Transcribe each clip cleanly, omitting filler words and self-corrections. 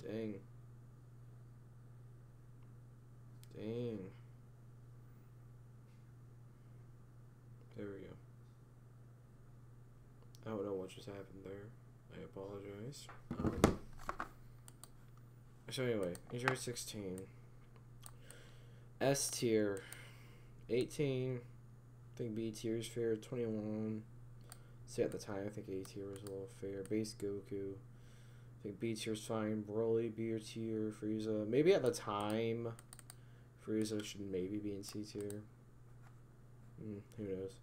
Dang. Dang. There we go. I don't know what just happened there. I apologize. So anyway, Android 16. S tier 18. I think B tier is fair. 21. See, at the time, I think A tier was a little fair. Base Goku. I think B tier is fine. Broly, B tier. Frieza. Maybe at the time, Frieza should maybe be in C tier. Who knows?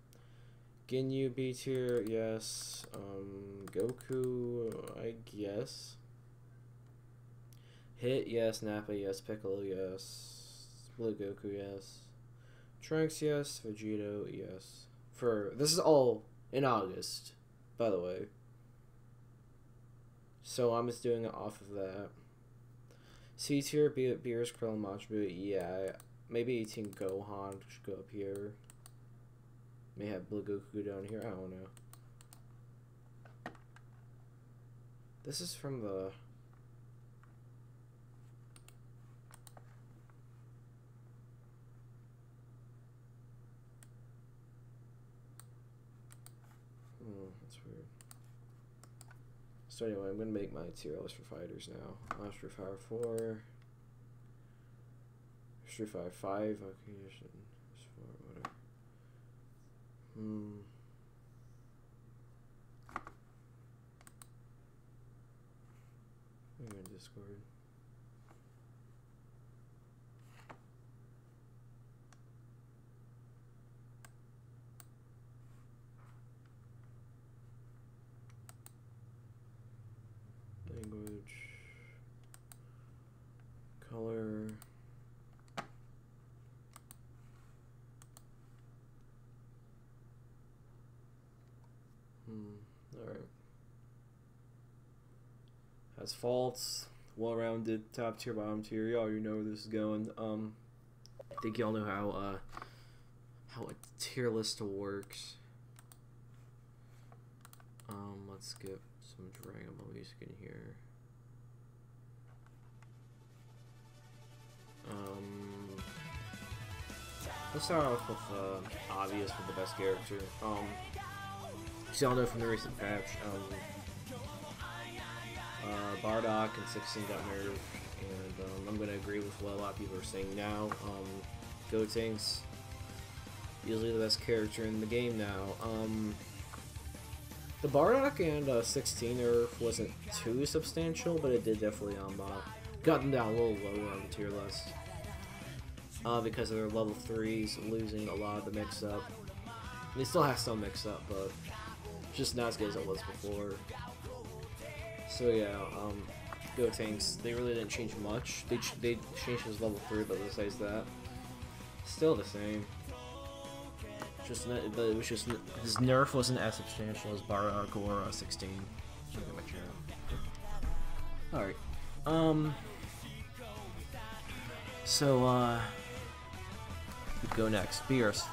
Ginyu, B tier, yes. Goku, I guess. Hit, yes. Nappa, yes. Piccolo, yes. Blue Goku, yes. Trunks, yes. Vegito, yes. This is all in August, by the way. So I'm just doing it off of that. C tier, Beerus, Krillin, Majin Buu, yeah. Maybe 18 Gohan should go up here. May have Blue Goku down here, I don't know. This is from the... that's weird. So anyway, I'm going to make my tier list for fighters now. Street Fighter 4. Street Fighter 5. Okay, whatever. I'm in Discord. Language. Color. Alright. Has faults, well-rounded, top tier, bottom tier. Y'all, you know where this is going. I think y'all know how a tier list works. Let's get some Dragon Ball music in here. Let's start off with obvious with the best character. So y'all know from the recent patch, Bardock and 16 got nerfed, and I'm gonna agree with what a lot of people are saying now. Gotenks, usually the best character in the game now. The Bardock and 16 nerf wasn't too substantial, but it did definitely got them down a little lower on the tier list. Because of their level 3s losing a lot of the mix-up. They still have some mix-up, but just not as good as it was before. So yeah, Gotenks, they really didn't change much. They changed his level 3, but besides that, still the same. But it was just his nerf wasn't as substantial as Bardock or 16. Alright. So we go next. Beerus.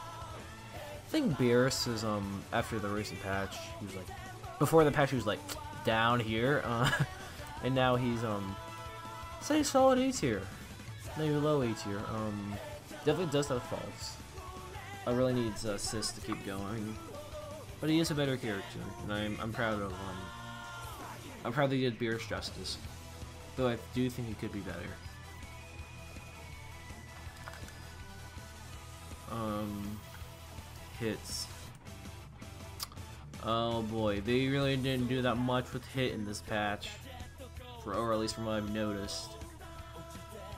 I think Beerus is after the recent patch, he was like, before the patch he was like down here, and now he's say solid A tier, maybe low A tier. Definitely does have faults. I really needs Sis to keep going, but he is a better character, and I'm proud of I'm proud that he did Beerus justice, though I do think he could be better. Hits. Oh boy, they really didn't do that much with hit in this patch, or at least from what I've noticed.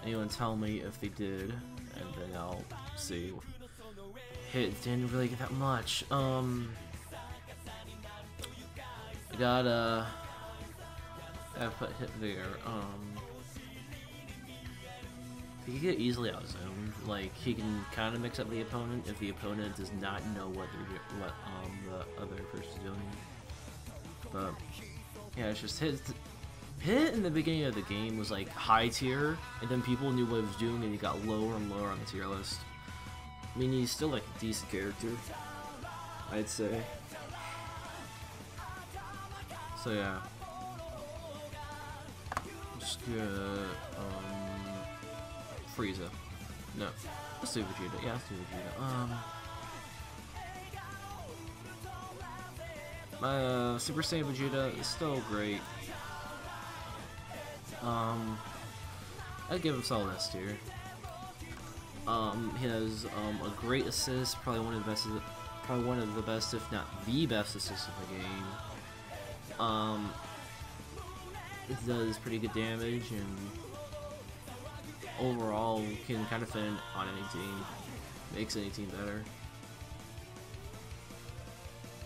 Anyone tell me if they did, and then I'll see. Hit didn't really get that much. I gotta put hit there. He can get easily outzoned. Like, he can kind of mix up the opponent if the opponent does not know what the other person's doing. But yeah, it's just hit in the beginning of the game was like high tier, and then people knew what he was doing, and he got lower and lower on the tier list. I mean, he's still like a decent character, I'd say. So yeah, Let's get Frieza. No, let's do Vegeta. Yeah, let's do Vegeta. My Super Saiyan Vegeta is still great. I'd give him solid S tier. He has a great assist, probably one of the best, if not the best assist in the game. It does pretty good damage, and overall can kind of fit in on any team, makes any team better.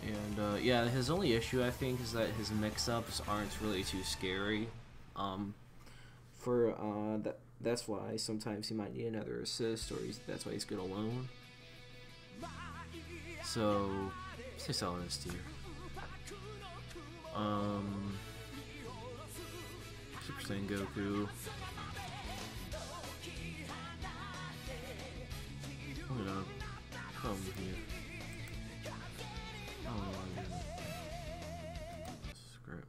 And yeah, his only issue I think is that his mix-ups aren't really too scary. That's why sometimes he might need another assist, or that's why he's good alone. So, stay solid S tier. Super Saiyan Goku. I'm gonna come here. Oh, script.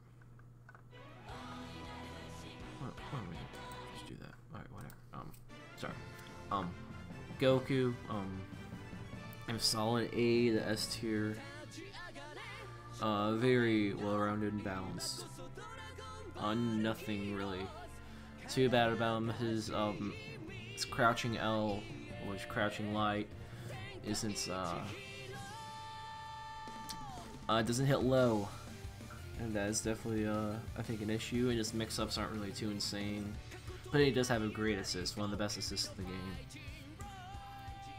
What are we doing? Just do that. Alright, whatever. Sorry. Goku, I'm solid A to S tier. Very well-rounded and balanced. Nothing really too bad about him. His crouching L, which crouching light, isn't doesn't hit low, and that is definitely I think an issue. And his mix-ups aren't really too insane, but he does have a great assist, one of the best assists in the game.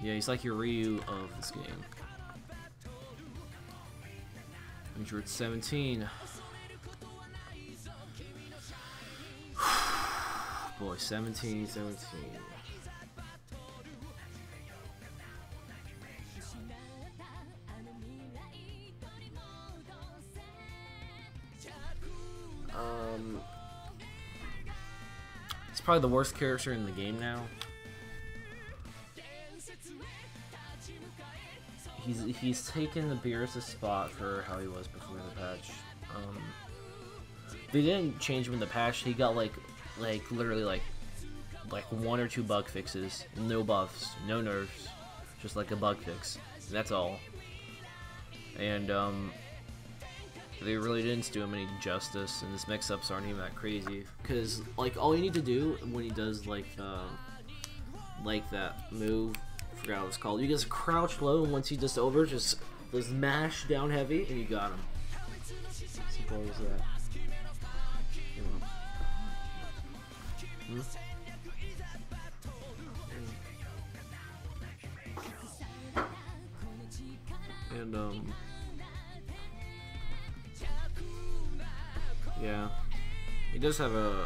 Yeah, he's like your Ryu of this game. Android 17. Boy, 17. It's probably the worst character in the game now. He's taken the Beerus' spot for how he was before the patch. They didn't change him in the patch. He got like literally like 1 or 2 bug fixes, no buffs, no nerfs, just like a bug fix. That's all. And they really didn't do him any justice, and his mix-ups aren't even that crazy. Cause like all you need to do when he does like that move, I forgot what it's called. You just crouch low, and once he just over, just mash down heavy, and you got him. Simple as that. And yeah, he does have a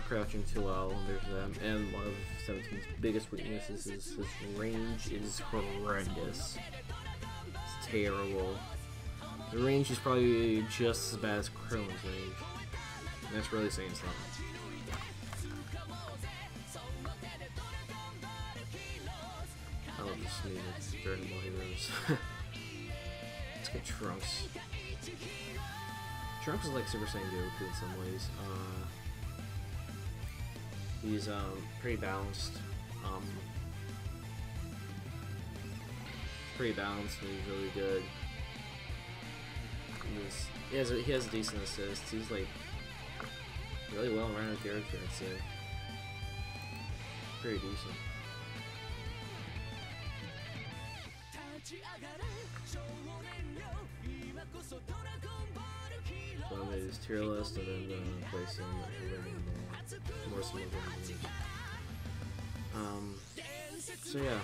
crouching 2L, there's that, and one of 17's biggest weaknesses is his range is horrendous. It's terrible. The range is probably just as bad as Krillin's range, and that's really saying something. I love this new Dragon Ball Heroes. Let's get Trunks. Trunks is like Super Saiyan Goku in some ways. He's pretty balanced. And he's really good. He has a decent assist. He's like really well-rounded character, I'd say. Pretty decent. So I made his tier list and then place him more small games. So yeah.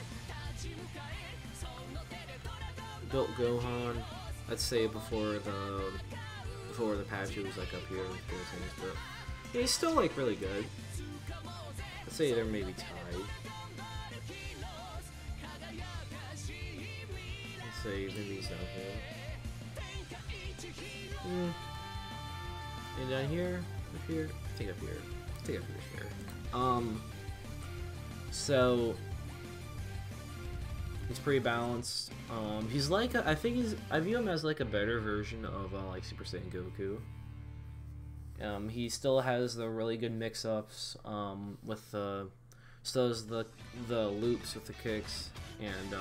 Built Gohan, I'd say before the patch it was like up here with those things, but yeah, he's still like really good. I'd say they're maybe tied. Let's say maybe he's not good. And down here, up here, take up here, so he's pretty balanced. He's like I view him as like a better version of like Super Saiyan Goku. He still has the really good mix-ups with the still has the loops with the kicks, and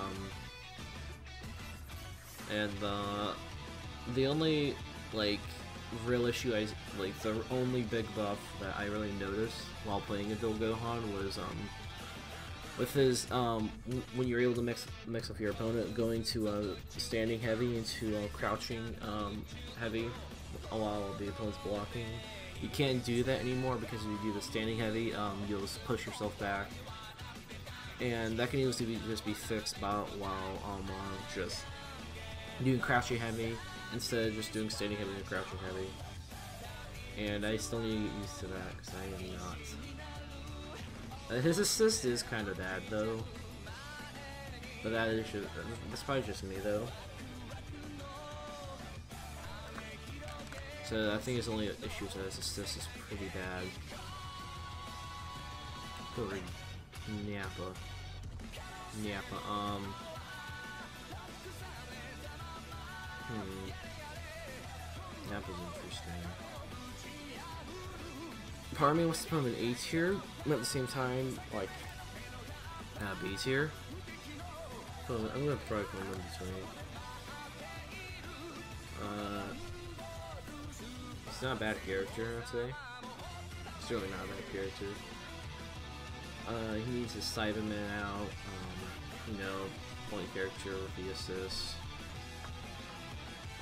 the only like real issue the only big buff that I really noticed while playing Adult Gohan was with his when you're able to mix up your opponent, going to standing heavy into crouching heavy while the opponent's blocking. You can't do that anymore because if you do the standing heavy, you'll just push yourself back, and that can easily just be fixed while just doing crouching heavy instead of just doing standing heavy and crouching heavy. And I still need to get used to that because I am not. His assist is kind of bad though, but that's probably just me though. So I think his only issue is that his assist is pretty bad. Go read Nappa. Nappa's interesting. Part of me wants to put him in A tier, but at the same time, like, B tier. So I'm gonna probably put him in between. He's not a bad character, I'd say. He's really not a bad character. He needs his Cyberman out, you know, point character with the assists.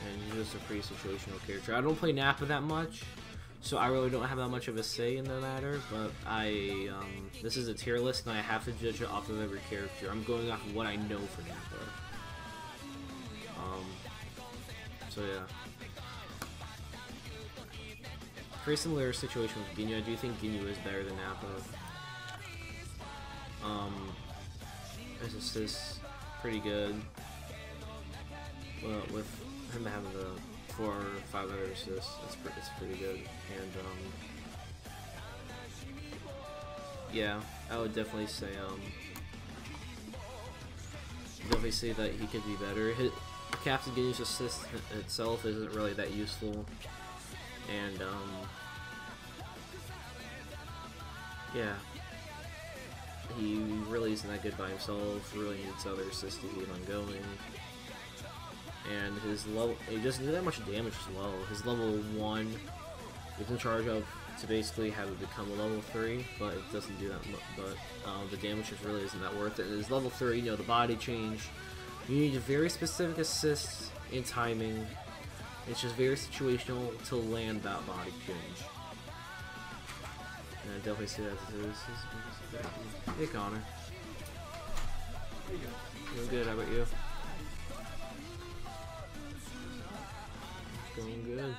And he's just a pretty situational character. I don't play Nappa that much, so I really don't have that much of a say in the matter, but this is a tier list and I have to judge it off of every character. I'm going off of what I know for Nappa. So yeah. Very similar situation with Ginyu. I do think Ginyu is better than Nappa. His assists pretty good. Well, with him having the 4 or 5 other assists, it's pretty good. And yeah, I would definitely say that he could be better. Captain Ginyu's assist itself isn't really that useful, and yeah, he really isn't that good by himself. Really needs other assists to keep on going. And his level, he doesn't do that much damage as well. His level 1 is in charge of to basically have it become a level 3, but it doesn't do that much. But the damage just really isn't that worth it. And his level 3, you know, the body change, you need very specific assists and timing. It's just very situational to land that body change. And I definitely see that as Hey Connor. Doing good, how about you? Going good.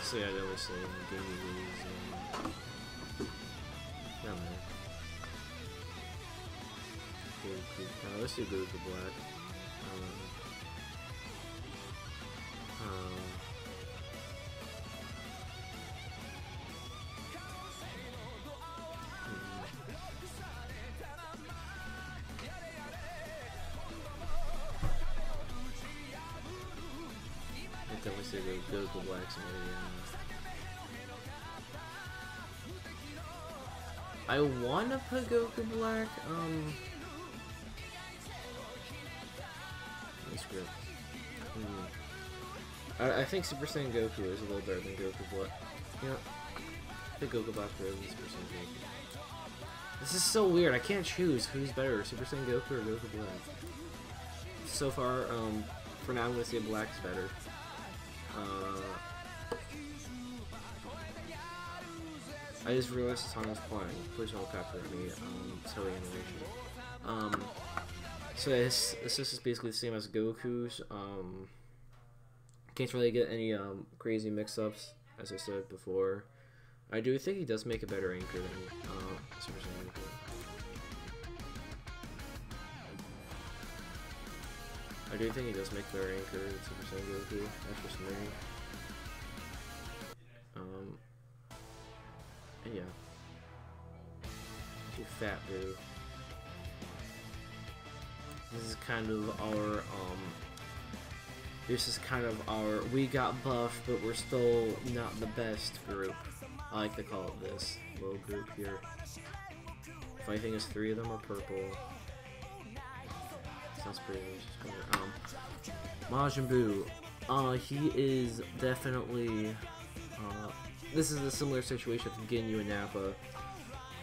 So yeah, that was saying game is yeah, man. Goku. Let's do Goku Black. We say Goku Black's maybe. I wanna put Goku Black. Script. I think Super Saiyan Goku is a little better than Goku Black. You know, I think Goku Black better than Super Saiyan Goku. This is so weird. I can't choose who's better, Super Saiyan Goku or Goku Black. So far, for now, I'm gonna say Black's better. I just realized the song was playing. Please don't copyright me. Silly animation. So yeah, his assist is basically the same as Goku's. Can't really get any crazy mix-ups, as I said before. I do think he does make a better anchor than Super Saiyan Goku. I do think he does make better anchor than Super Saiyan Goku. That's just me. Yeah. You fat boo. This is kind of our this is kind of our we got buff but we're still not the best group. I like to call it this little group here. Funny thing is 3 of them are purple. Sounds pretty Majin Buu. He is definitely this is a similar situation with Ginyu and Nappa.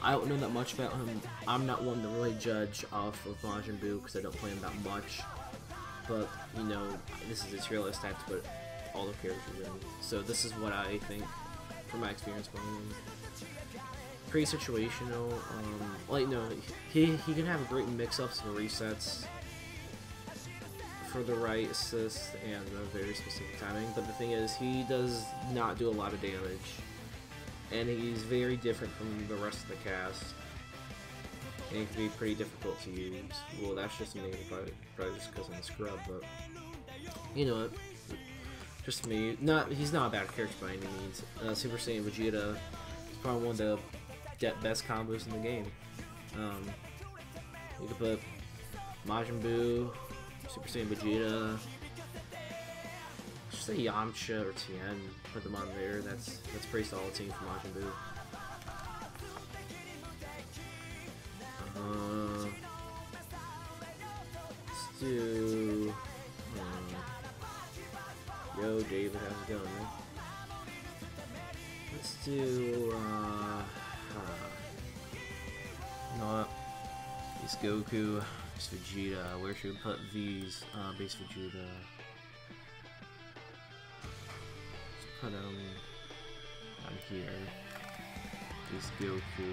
I don't know that much about him. I'm not one to really judge off of Majin Buu because I don't play him that much. But, you know, this is his real stats, but all the characters in. So this is what I think from my experience playing him. Pretty situational. Like, no, he can have great mix-ups and resets for the right assist and a very specific timing. But the thing is, he does not do a lot of damage. And he's very different from the rest of the cast. And he can be pretty difficult to use. Well, that's just me, probably just because I'm a scrub, but... You know what? Just me. He's not a bad character by any means. Super Saiyan Vegeta is probably one of the best combos in the game. You could put Majin Buu, Super Saiyan Vegeta... Say Yamcha or Tien, put them on there. That's pretty solid team for Majin Buu. Let's do. Yo, David, how's it going, man? Let's do. You know what? Base Goku, base Vegeta. Where should we put these? Base Vegeta. Put them on here. Base Goku.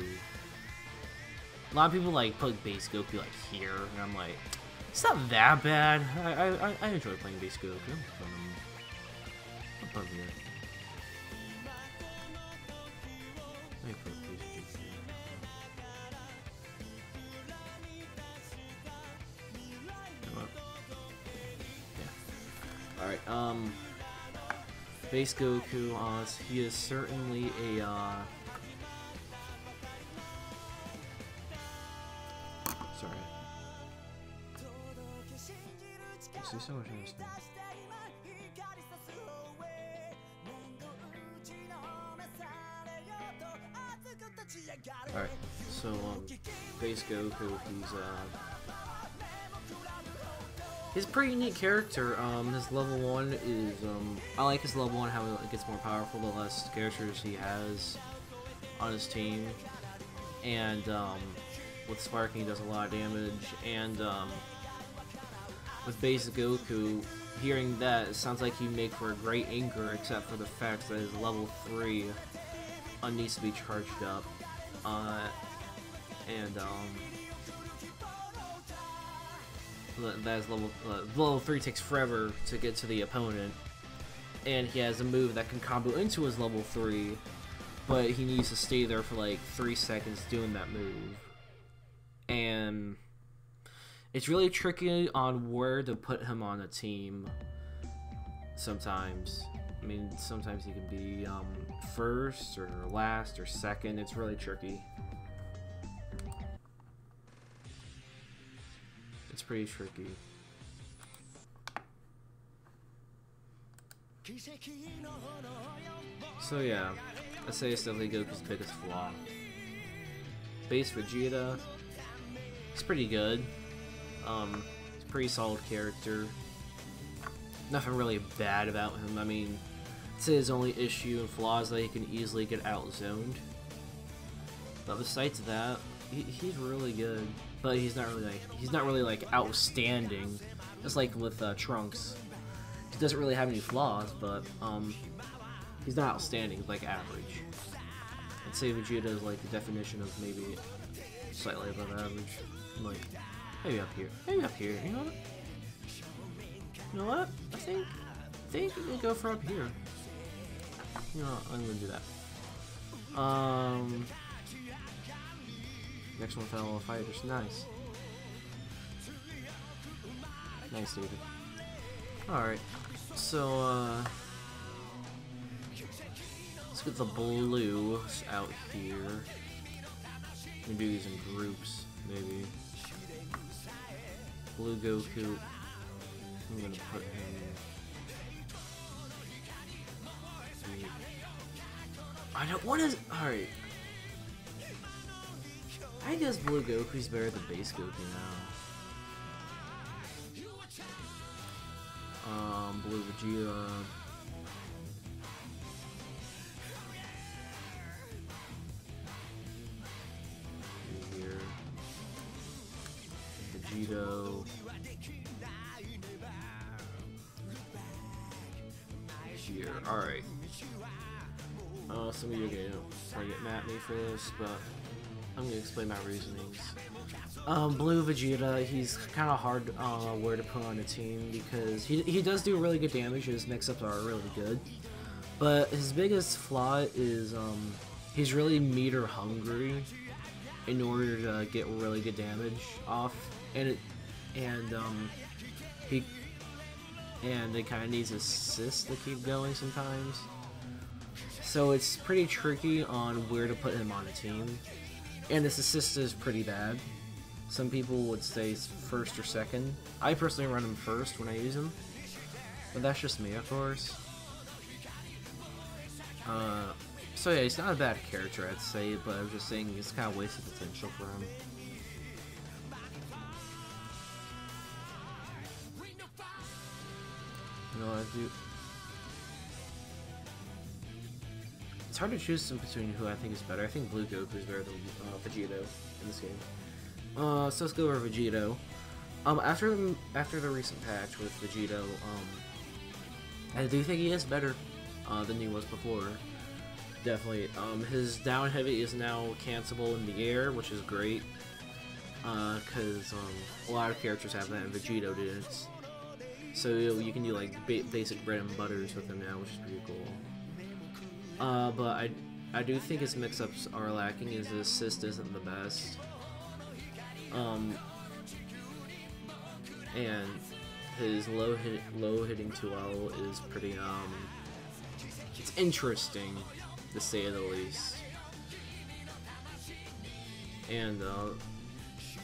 A lot of people like put base Goku like here, and I'm like, it's not that bad. I enjoy playing base Goku. I'll put him here. Let me put base Goku here. Alright, base Goku, he is certainly a, sorry. I see so much in this thing. Alright, so, base Goku, he's a pretty neat character. His level 1 is, I like his level 1, how it gets more powerful the less characters he has on his team. And, with Sparking he does a lot of damage, and, with base Goku, hearing that, it sounds like he'd make for a great anchor, except for the fact that his level 3 needs to be charged up. That is level 3 takes forever to get to the opponent, and he has a move that can combo into his level 3, but he needs to stay there for like 3 seconds doing that move. And it's really tricky on where to put him on a team sometimes. I mean, sometimes he can be first or last or second. It's really tricky. It's pretty tricky. So yeah, I'd say it's definitely Goku's biggest flaw. Base Vegeta, he's pretty good. He's a pretty solid character. Nothing really bad about him. I mean, it's his only issue and flaw is that he can easily get out-zoned. But besides that, he's really good. But he's not really like outstanding. Just like with Trunks, he doesn't really have any flaws, but he's not outstanding. He's like average. I'd say Vegeta is like the definition of maybe slightly above average. Like maybe up here. Maybe up here. You know what? You know what? I think we can go for up here. You know what? I'm gonna do that. Next one, Fellow Fighters. Nice. Nice, David. Alright. So, let's get the blues out here. We can do these in groups, maybe. Blue Goku. I'm gonna put him. I don't. What is? All right. I guess Blue Goku's better than base Goku now. Blue Vegeta. Here. Vegito. Here. Alright. Some of you are gonna probably get mad at me for this, but I'm gonna explain my reasonings. Blue Vegeta, he's kind of hard where to put on a team because he does do really good damage. His mix-ups are really good, but his biggest flaw is he's really meter hungry in order to get really good damage off, and it kind of needs assists to keep going sometimes. So it's pretty tricky on where to put him on a team. And his assist is pretty bad. Some people would say first or second. I personally run him first when I use him. But that's just me, of course. So yeah, he's not a bad character, I'd say, but I'm just saying it's kind of wasted potential for him. You know what I do? It's hard to choose between who I think is better. I think Blue Goku is better than Vegito in this game. So let's go over Vegito. After the recent patch with Vegito, I do think he is better than he was before. Definitely. His down heavy is now cancelable in the air, which is great. Because a lot of characters have that, and Vegito didn't. So you can do like basic bread and butters with him now, which is pretty cool. But I do think his mix-ups are lacking. His assist isn't the best. And his low hitting 2L is pretty it's interesting to say the least. And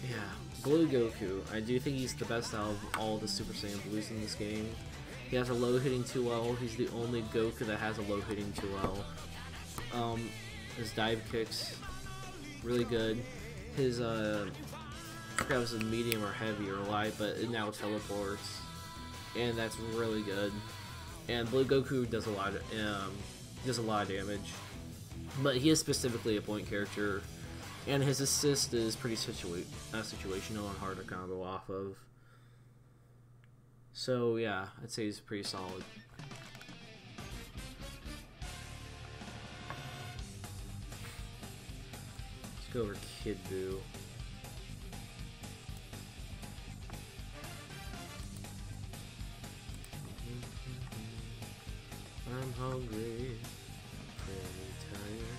yeah, Blue Goku, I do think he's the best out of all the Super Saiyan Blues in this game. He has a low hitting 2L. He's the only Goku that has a low hitting 2L. His dive kicks, really good. His I forgot if it was a medium or heavy or light, but it now teleports, and that's really good. And Blue Goku does a lot of damage, but he is specifically a point character, and his assist is pretty situational and hard to combo off of. So yeah, I'd say he's pretty solid. Let's go over Kid Buu. I'm hungry, very tired.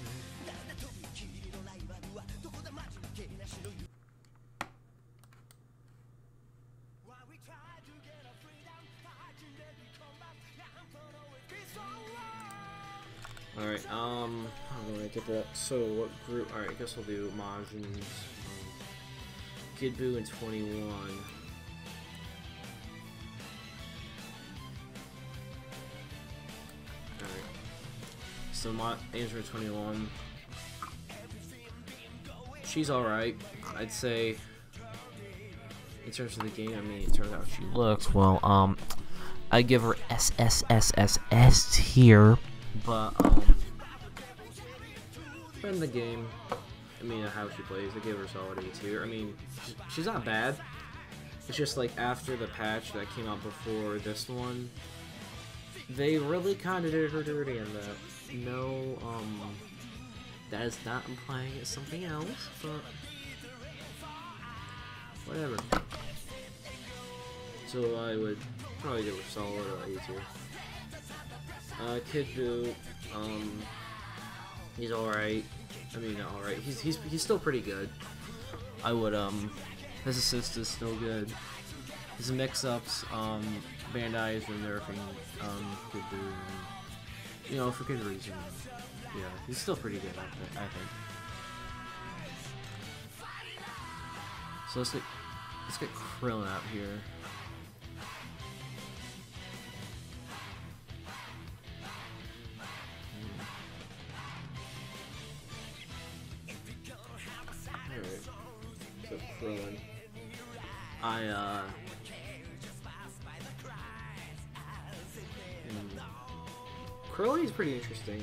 Alright, how do I get that? So, what group? Alright, I guess we'll do Majin's, Kid Buu and 21. Alright. So, Android 21. She's alright. I'd say, in terms of the game, I mean, it turns out she looks, well, I give her S tier. But, in the game, I mean, how she plays, I give her a solid A tier. I mean, she's not bad. It's just like after the patch that came out before this one, they really kind of did her dirty in that. No, that is not implying it's something else, but whatever. So I would probably give her a solid A tier. Kid Buu, he's alright. I mean, not alright. He's still pretty good. I would, his assist is still good. His mix-ups, Bandai has been nerfing, Kid Buu, and, you know, for good reason. Yeah, he's still pretty good, I think. So let's Let's get Krillin out here. Alright. So Krillin. Krillin is pretty interesting.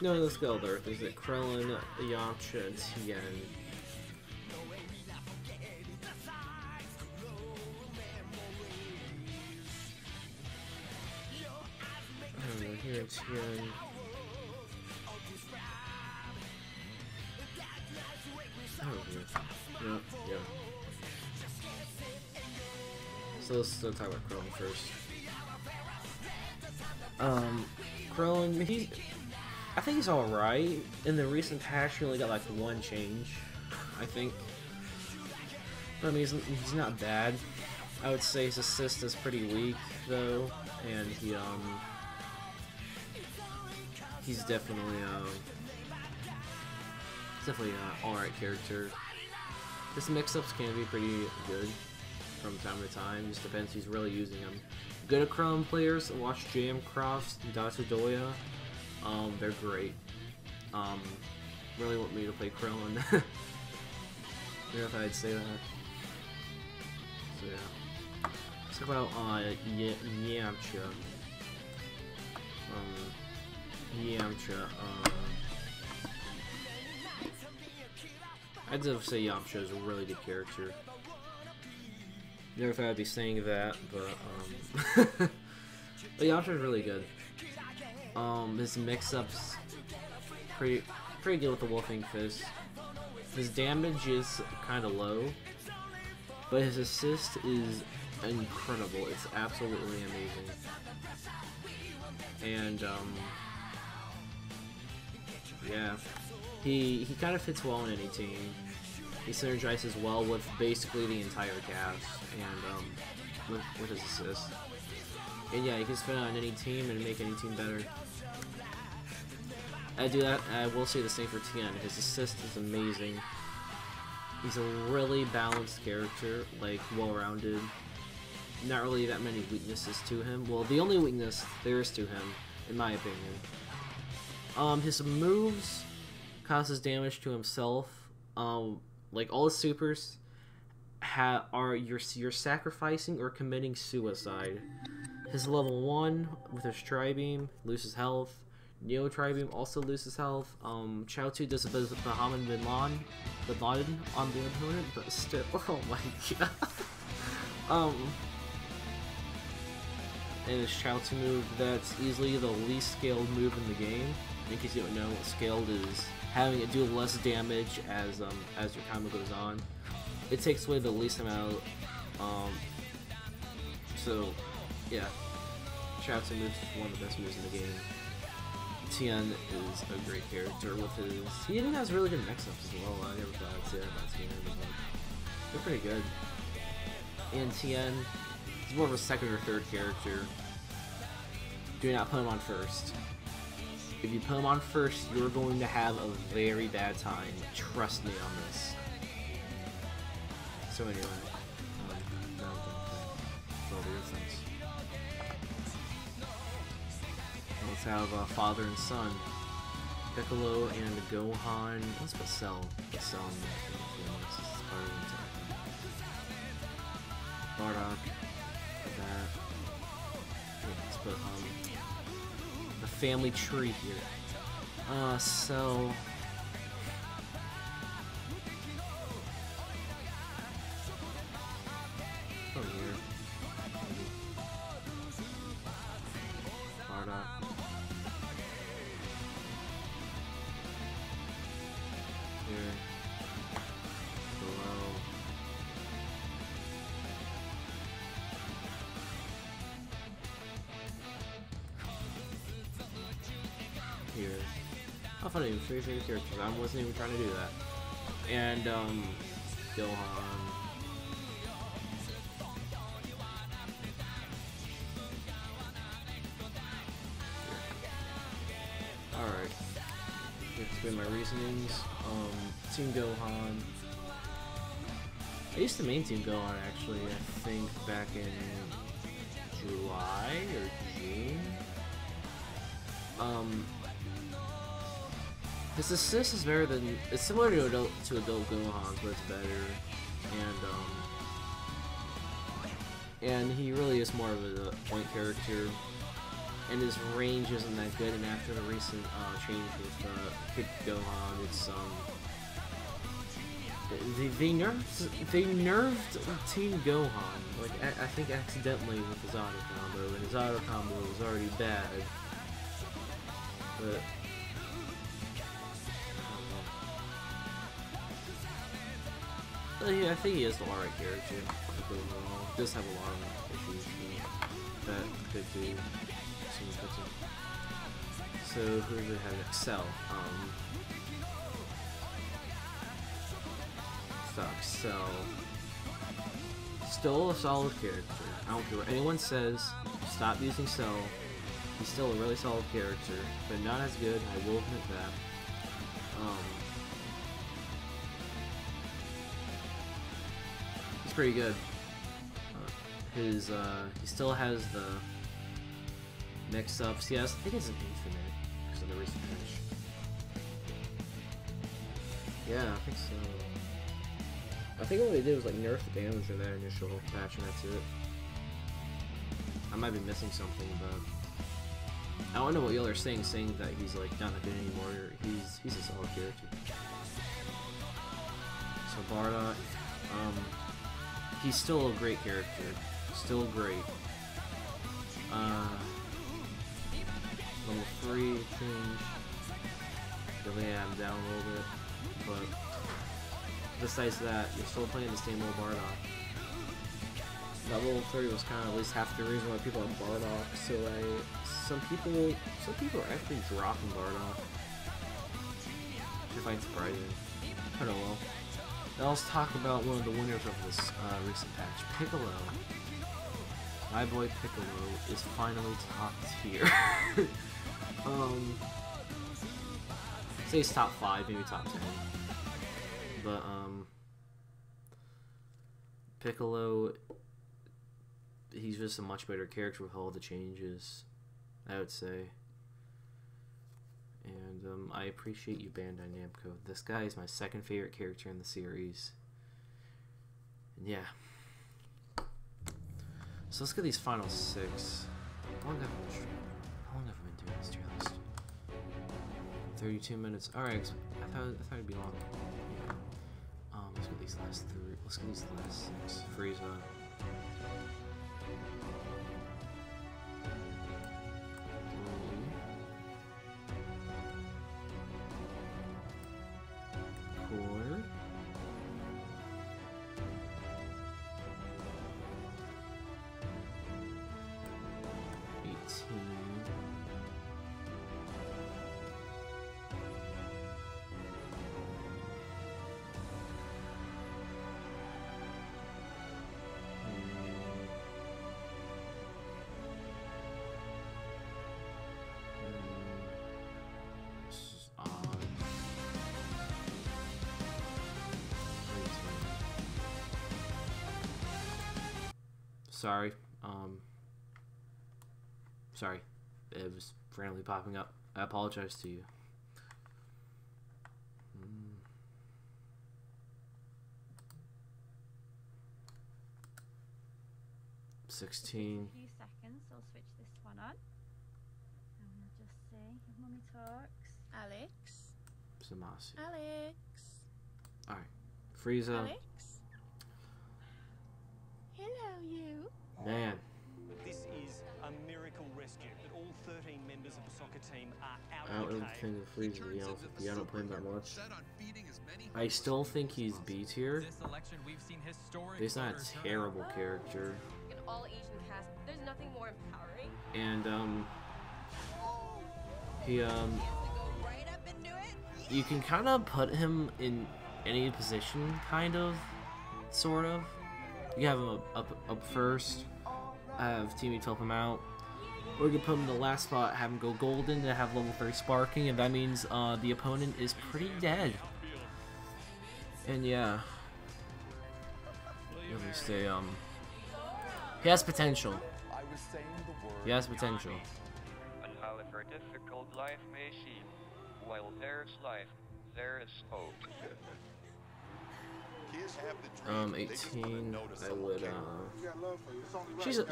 No, let's go with Earth. Is it Krillin, Yamcha, and Tien? Here it's Tien. Oh, yeah. So let's talk about Krillin first. Krillin, I think he's alright. In the recent patch, he only got like one change, I think. But, I mean, he's not bad. I would say his assist is pretty weak, though, and he's definitely an alright character. His mix-ups can be pretty good from time to time. Just depends who's really using them. Good at Krillin players, watch JM Crofts, Dr. Doya. They're great. Really want me to play Krillin. I don't know if I'd say that. So yeah. Let's talk about Yamcha. Yamcha. I'd have to say Yamcha is a really good character. Never thought I'd be saying that, but but Yamcha is really good. His mix-ups pretty good with the Wolfing Fist. His damage is kind of low, but his assist is incredible. It's absolutely amazing. And yeah, he kind of fits well in any team. He synergizes well with basically the entire cast, and with his assist. And yeah, he can fit on any team and make any team better. I will say the same for Tien. His assist is amazing. He's a really balanced character, like well-rounded. Not really that many weaknesses to him. Well, the only weakness there is to him, in my opinion. His moves causes damage to himself. Like all his supers you're sacrificing or committing suicide. His level 1 with his Tri-Beam loses health. Neo Tri-Beam also loses health. Chaozu does a bit of Muhammad Bin Laden on the opponent, but still, oh my god. And his Chaozu move, that's easily the least scaled move in the game. In case you don't know, what scaled is having it do less damage as your combo goes on. It takes away the least amount. So yeah, Chaozu moves is one of the best moves in the game. Tien is a great character with his. He even has really good mix-ups as well. I never thought I'd say that about Tien, but they're pretty good. And Tien is more of a second or third character. Do not put him on first. If you put him on first, you're going to have a very bad time. Trust me on this. So anyway, let's have father and son. Piccolo and Gohan. Let's put Cell. Cell in the Bardock. That. Yeah, let's put the family tree here. Cell. Oh, here. Bardock. Here. Below. Here. How funny, 3 favorite characters. I wasn't even trying to do that. And, Gohan. Alright. Let's explain my reasonings. Team Gohan. used to main team Gohan actually, I think back in July or June. His assist is better than, it's similar to adult Gohan, but it's better. And he really is more of a point character, and his range isn't that good. And after the recent change with Kid Gohan, it's they nerfed Team Gohan, like I think accidentally with his auto combo, and his auto combo was already bad. But yeah, I think he is the alright character overall. He does have a lot of issues that could be so who do we have next? Cell. Cell. Still a solid character. I don't care what anyone says. Stop using Cell. He's still a really solid character, but not as good. I will admit that. He's pretty good. He still has the mix-ups. Yes, it is an infinite because of the recent patch. Yeah, I think so. I think all they did was like nerf the damage in that initial patch, and that's it. I might be missing something, but I don't know what y'all are saying that he's like not that good anymore. He's a solid character. So Bardock, he's still a great character. Still great. Level 3 change. Really I'm down a little bit, but besides that, you're still playing the same old Bardock. Level 30 was kind of at least half the reason why people have Bardock. So some people are actually dropping Bardock, which I find surprising. But oh well. Now let's talk about one of the winners of this recent patch, Piccolo. My boy Piccolo is finally top tier. Say he's top 5, maybe top 10. But Piccolo, he's just a much better character with all the changes, I would say. And I appreciate you, Bandai Namco. This guy is my second favorite character in the series. And yeah. So let's get these final 6. How long have I been doing this tier list? 32 minutes. Alright, I thought it'd be longer. Yeah. Let's get these last 3. Let's get these last 6. Frieza. Core. Sorry. Sorry. It was randomly popping up. I apologize to you. 16. A few seconds, I'll switch this one on. And we'll just see if Mummy talks. Alex? Zamasu. Alex? Alright. Frieza. Alex? Hello, you. Man. This is a miracle rescue, but all 13 members of the soccer team are out I don't of really the cave. think of Frieza, to be honest with you. I don't play him that much. I still think he's B tier. He's not a terrible character. An all-Asian cast, there's nothing more empowering. And he You have to go right up into it. you can kind of put him in any position, kind of, sort of. You have him up first, have teammates help him out, or you can put him in the last spot, have him go golden, and have level 3 sparking, and that means the opponent is pretty dead. And yeah. stay, he has potential. He has potential. And however difficult life may seem, while there's life, there is hope. 18. I would,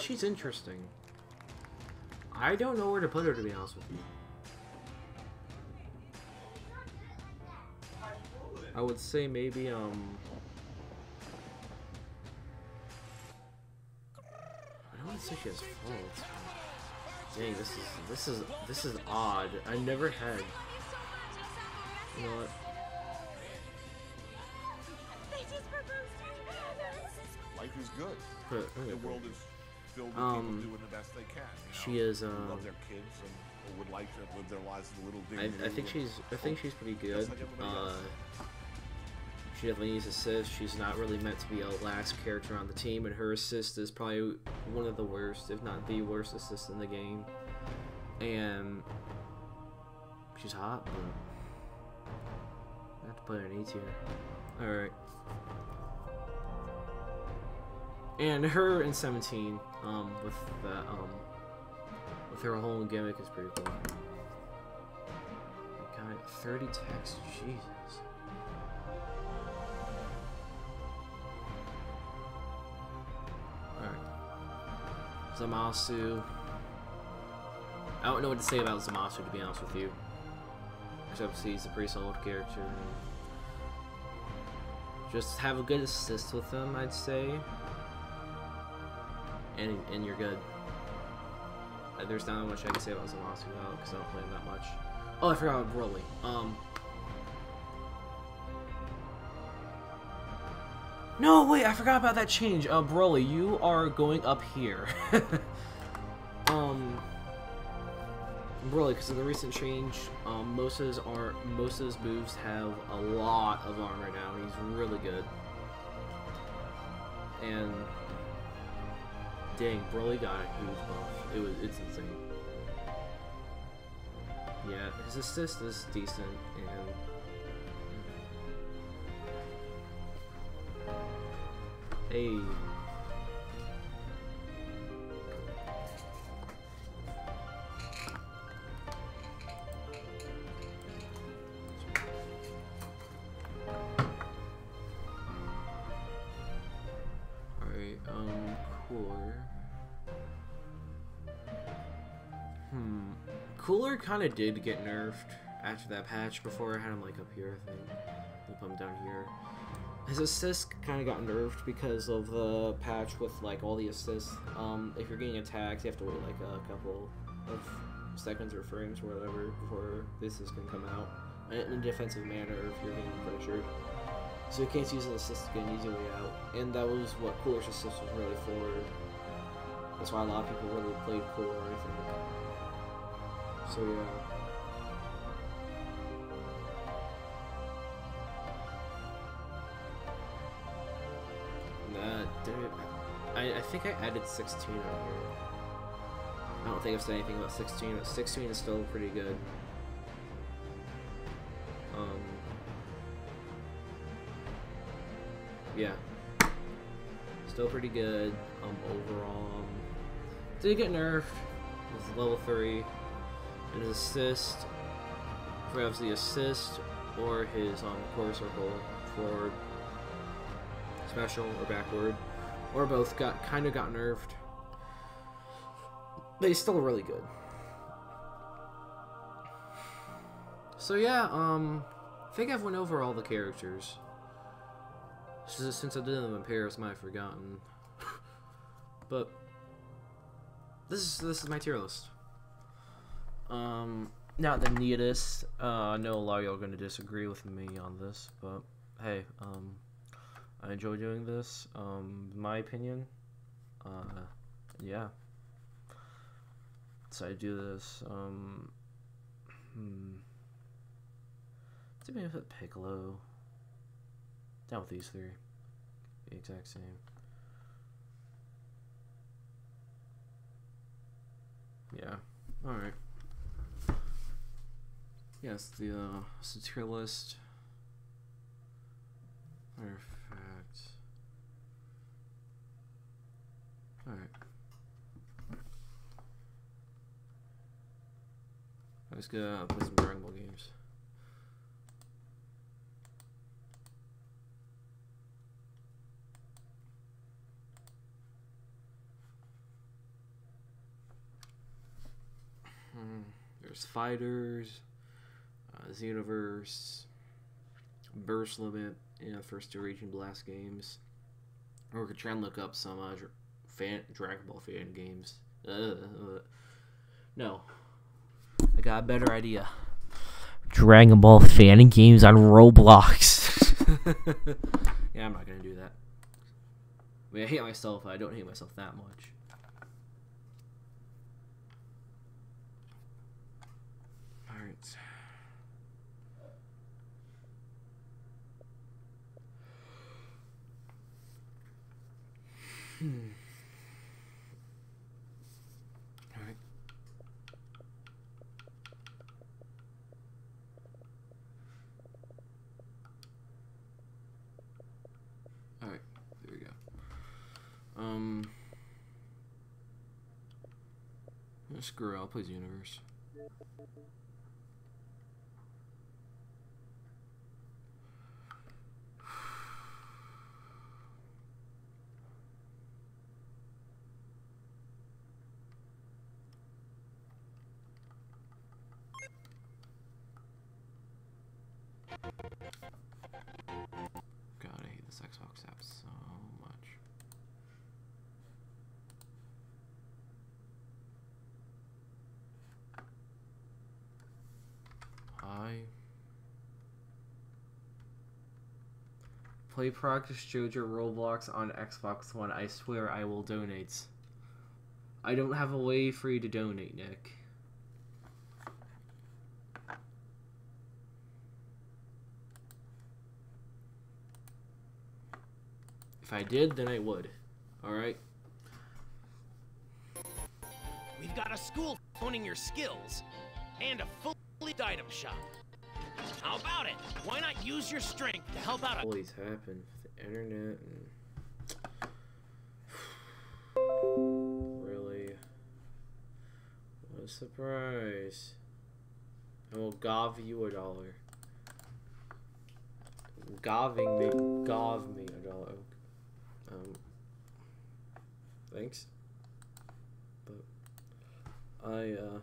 she's interesting. I don't know where to put her, to be honest with you. I would say maybe, I don't want to say she has faults. Dang, this is odd. I never had. You know what? Life is good. But, the world is filled with people doing the best they can. She is. Who love their kids and would like to live their lives a little dignity. I think she's pretty good. She definitely needs assists. She's not really meant to be a last character on the team, and her assist is probably one of the worst, if not the worst assist in the game. And she's hot, but I have to put her in A tier. Alright. And her in 17, with that, with her whole gimmick is pretty cool. God, 30 text, Jesus. Alright. Zamasu. I don't know what to say about Zamasu, to be honest with you. Except he's a pretty solid character. Just have a good assist with him, I'd say. And you're good. There's not much I can say about Zamasu though, because I don't play him that much. Oh, I forgot about Broly. No, wait, I forgot about that change. Broly, you are going up here. Broly, because of the recent change, most of his moves have a lot of armor now. He's really good. And dang, Broly got a huge buff. It's insane. Yeah, his assist is decent, and hey. Alright, Cooler. Cooler kind of did get nerfed after that patch. Before I had him like up here, I think. I'll put him down here. His assist kind of got nerfed because of the patch with like all the assists. If you're getting attacked, you have to wait like a couple of seconds or frames or whatever before the assist can come out. In a defensive manner if you're getting pressured. So you can't use an assist to get an easy way out. And that was what Cooler's assist was really for. That's why a lot of people really played Cooler, I think. So yeah. I think I added 16 on here. I don't think I've said anything about 16, but 16 is still pretty good. Yeah. Still pretty good, overall. Did get nerfed with level 3. And his assist, for obviously assist, or his quarter circle forward, special, or backward, or both kind of got nerfed. But he's still really good. So yeah, I think I've went over all the characters. Since I did them in Paris, I might have forgotten. But this is my tier list. Not the neatest. I know a lot of y'all are going to disagree with me on this, but hey, I enjoy doing this. My opinion, yeah. So I do this. Let's maybe put Piccolo down with these three, the exact same. Yeah. All right. Yes, the tier list. Artifact. Alright. Let's go play some Dragon Ball games. There's Fighters, Xenoverse, Burst Limit, first two Raging Blast games. Or we could try and look up some Dragon Ball fan games. No. I got a better idea. Dragon Ball fan games on Roblox. Yeah, I'm not gonna do that. I mean, I hate myself, but I don't hate myself that much. Alright. Alright. Alright, there we go. Screw it, I'll play Xenoverse. God, I hate this Xbox app so much. Hi. Play Practice JoJo Roblox on Xbox One. I swear I will donate. I don't have a way for you to donate, Nick. If I did, then I would. Alright? We've got a school honing your skills and a fully item shop. How about it? Why not use your strength to help out? Always happen with the internet and really. What a surprise. I will gov you $1. Gov me $1. Thanks. But God.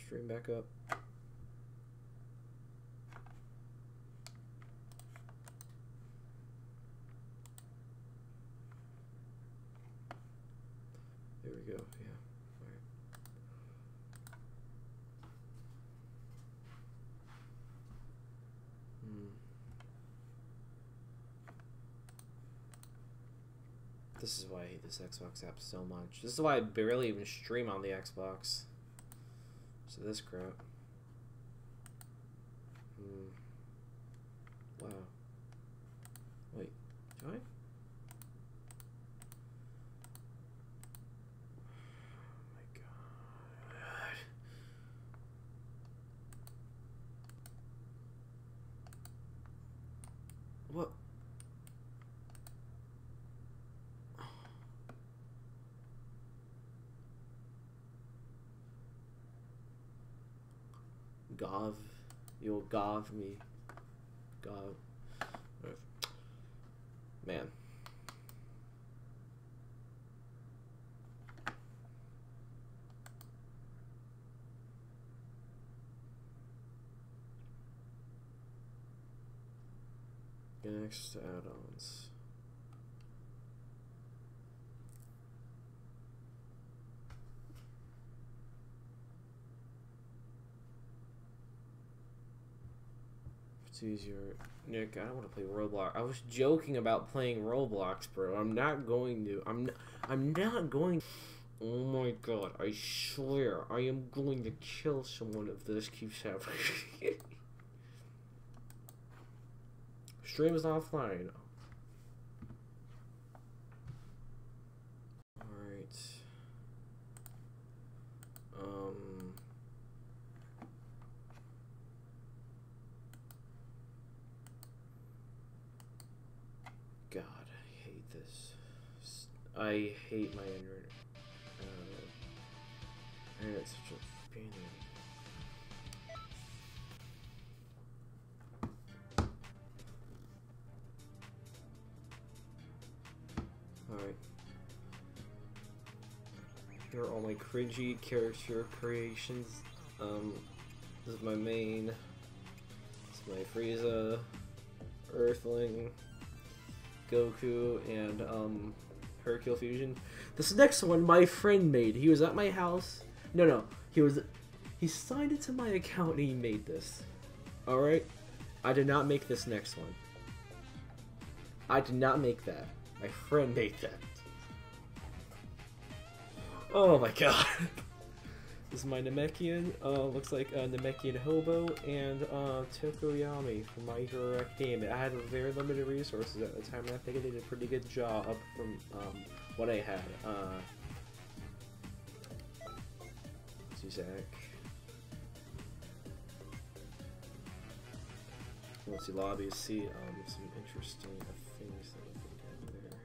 Stream back up. There we go, yeah. Alright. This is why I hate this Xbox app so much. This is why I barely even stream on the Xbox. So this crap. Wow. Wait, do I? Oh my God. What? Gov, you'll gov me. Gov. Man. Next add-ons. It's easier. Nick, I don't want to play Roblox. I was joking about playing Roblox, bro. I'm not going to. I'm not going. Oh my God! I swear I am going to kill someone if this keeps happening. Stream is offline. Alright. I hate my internet. Internet's such a pain in the Alright. Here are all my cringy character creations. This is my main. This is my Frieza, Earthling, Goku, and Hercule Fusion. This next one my friend made. He was at my house. No, he signed it to my account and he made this. Alright? I did not make this next one. I did not make that. My friend made that. Oh my god. This is my Namekian. Looks like a Namekian Hobo and Tokoyami from My Hero Academia. I had very limited resources at the time, and I think I did a pretty good job from what I had. Zuzak. Let's see, lobbies. See some interesting things that we can do there.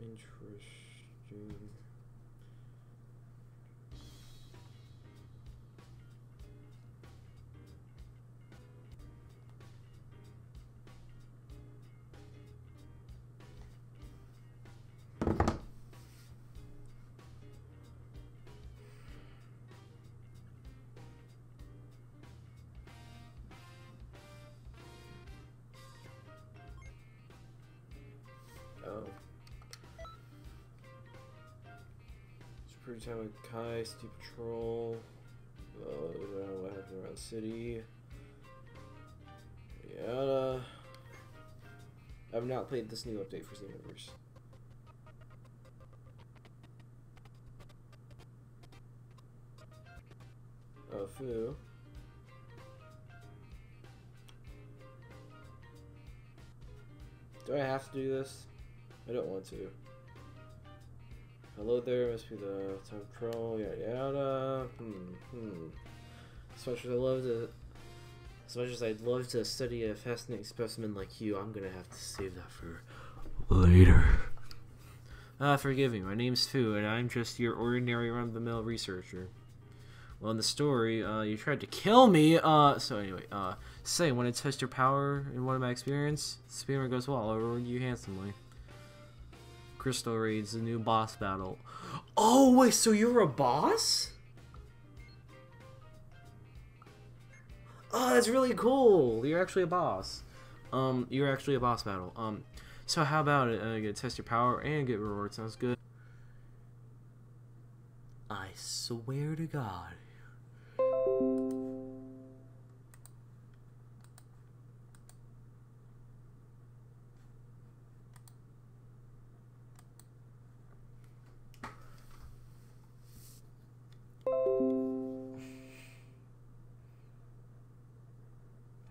Interesting. Pretty time with Kai, Steep Patrol. I don't know what happened around City. Yada. I have not played this new update for Xenoverse. Oh, Fu. Do I have to do this? I don't want to. Hello there, must be the Time Pro, yada yada. As much as I'd love to study a fascinating specimen like you, I'm gonna have to save that for later. Forgive me, my name's Fu, and I'm just your ordinary run-of-the-mill researcher. Well, in the story, you tried to kill me, so anyway, say, want to test your power in one of my experience? The experiment goes well, I'll reward you handsomely. Crystal Raids, the new boss battle. Oh, wait, so you're a boss? Oh, that's really cool. You're actually a boss. You're actually a boss battle. So how about it? Get test your power and get reward. Sounds good. I swear to God.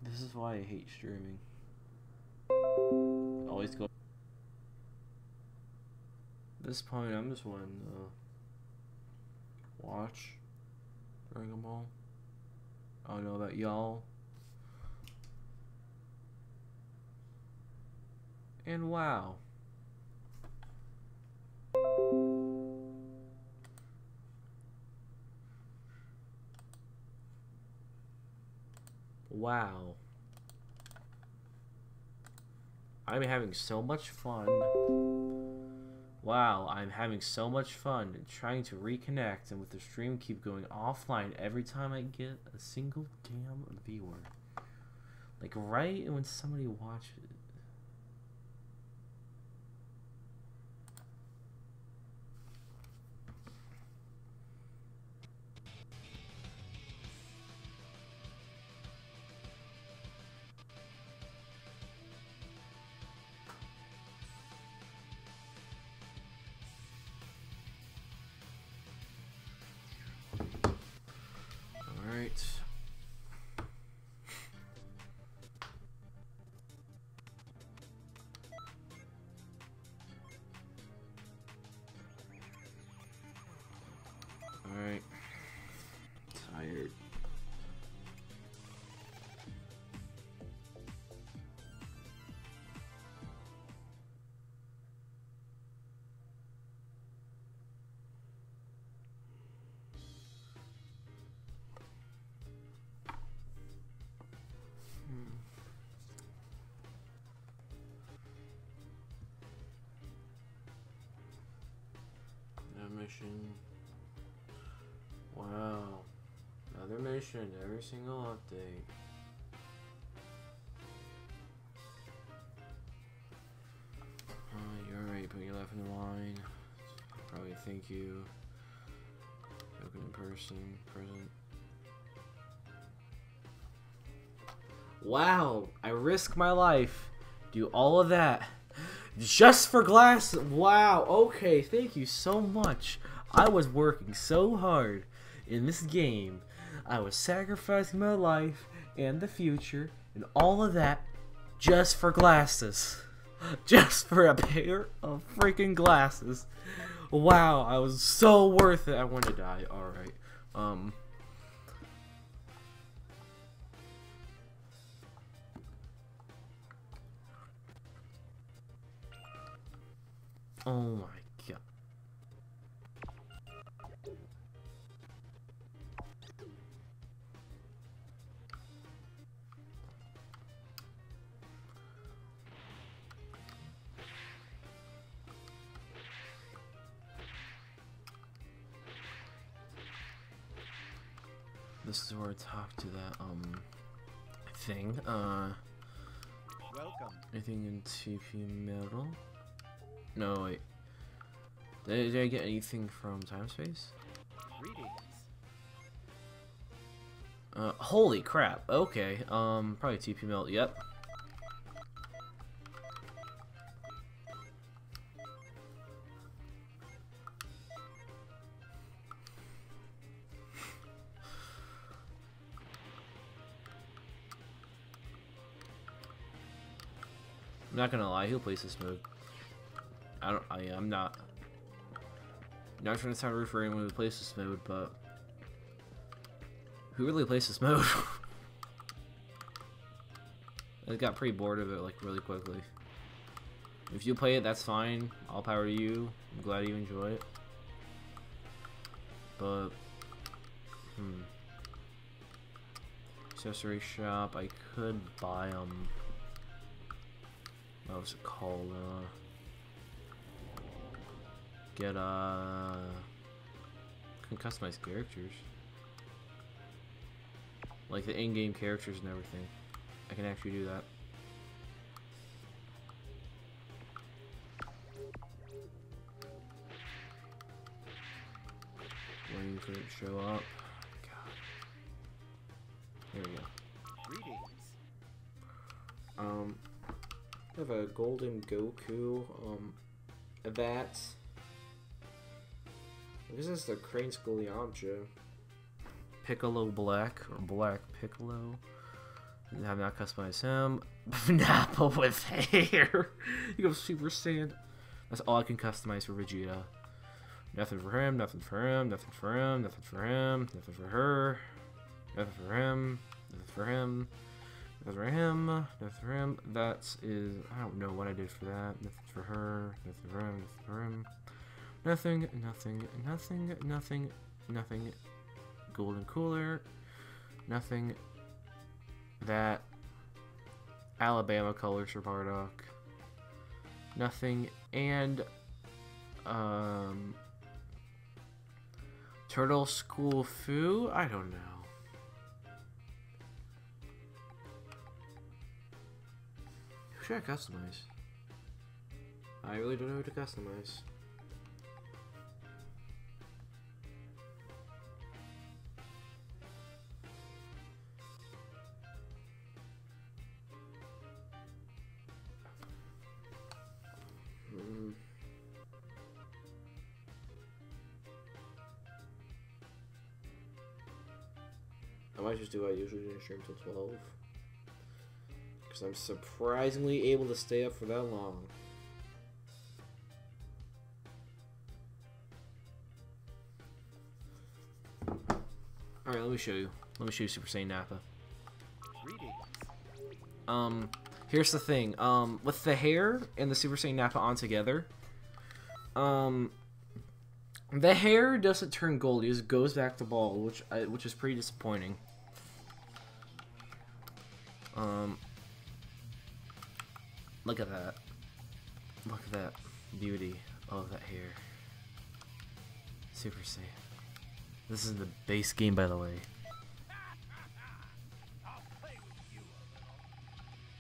This is why I hate streaming. Always go. At this point, I'm just wanting to watch Dragon Ball. I don't know about y'all. And wow. Wow. I'm having so much fun. Wow, I'm having so much fun trying to reconnect, and with the stream keep going offline every time I get a single damn viewer. Like right when somebody watches it. mission. Wow. Another mission every single update. You're already putting your life in the line. Probably thank you. Token in person, present. Wow, I risk my life. Do all of that. Just for glass. Wow, okay, thank you so much. I was working so hard in this game. I was sacrificing my life and the future and all of that just for glasses. Just for a pair of freaking glasses. Wow, I was so worth it. I want to die. Alright. Oh my god. This is where I talk to that thing. Welcome. Anything in TP metal? No, wait. Did I get anything from time space? Greetings. Holy crap. Okay. Probably TP melt. Yep. I'm not gonna lie, he'll place this move. I'm not trying to sound rude for anyone who plays this mode, but who really plays this mode? I got pretty bored of it like really quickly. If you play it, that's fine. All power to you. I'm glad you enjoy it. But accessory shop, I could buy what was it called? Can customize characters, like the in-game characters and everything. I can actually do that. Waiting for it to show up. God. There we go. Greetings. I have a golden Goku. That. This is the Crane Skull Yamcha. Piccolo Black, or Black Piccolo. I have not customized him. Nappa with hair. You go Super Saiyan. That's all I can customize for Vegeta. Nothing for him, nothing for him, nothing for him, nothing for him, nothing for her. Nothing for him, nothing for him. Nothing for him, nothing for him. That is, I don't know what I did for that. Nothing for her, nothing for him, nothing for him. Nothing, nothing, nothing, nothing, nothing. Golden Cooler. Nothing. That. Alabama colors for Bardock. Nothing. And, Turtle School Fu? I don't know. Who should I customize? I really don't know who to customize. I might just do what I usually do and stream till 12. Because I'm surprisingly able to stay up for that long. Alright, let me show you. Let me show you Super Saiyan Nappa. Greetings. Here's the thing. With the hair and the Super Saiyan Nappa on together, the hair doesn't turn gold. It just goes back to bald, which is pretty disappointing. Look at that. Look at that beauty of that hair. Super Saiyan. This is the base game, by the way.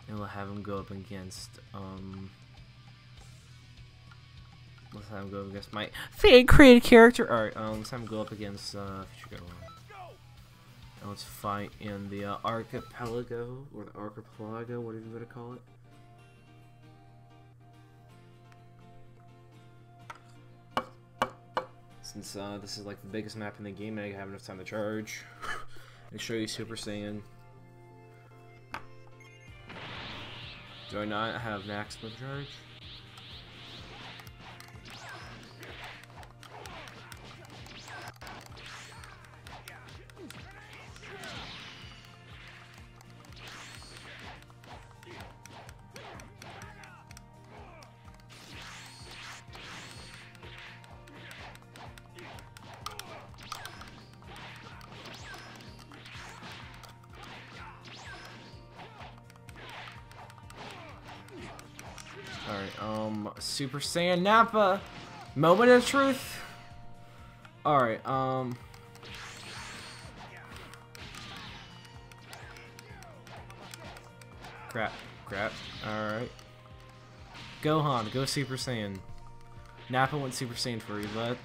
And we'll have him go up against, let's have him go against my fan created character. Alright, let's have him go up against, Future Go. And let's fight in the, Archipelago, or the Archipelago, whatever you want to call it. Since, this is like the biggest map in the game, and I have enough time to charge. And show you Super Saiyan. Do I not have maximum charge? Alright, Super Saiyan Nappa! Moment of truth! Alright, Crap, alright. Gohan, go Super Saiyan. Nappa went Super Saiyan for you, bud.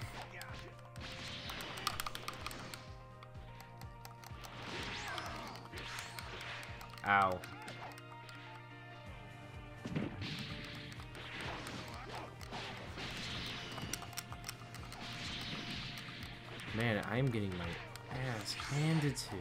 Ow. Man, I'm getting my ass handed to.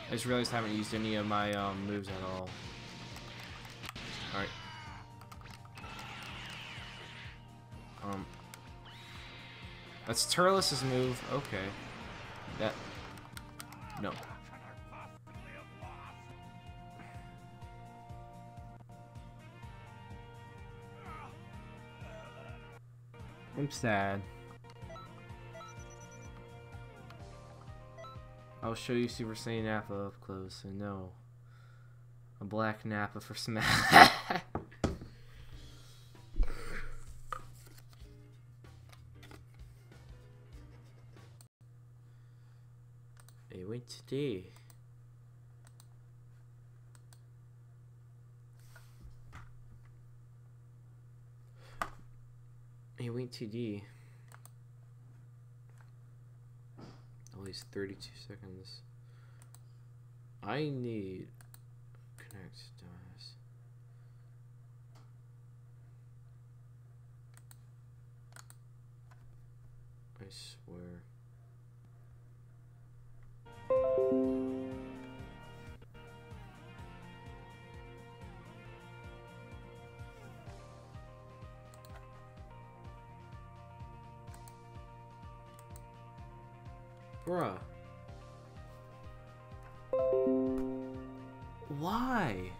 I just realized I haven't used any of my moves at all. Alright. That's Turles' move. Okay. That. No. I'm sad. I'll show you Super Saiyan Nappa up close, and no. A black Nappa for Smash. Hey, wait today. Hey, wait today. At least 32 seconds. I need connect dies. I swear. Bruh. Why?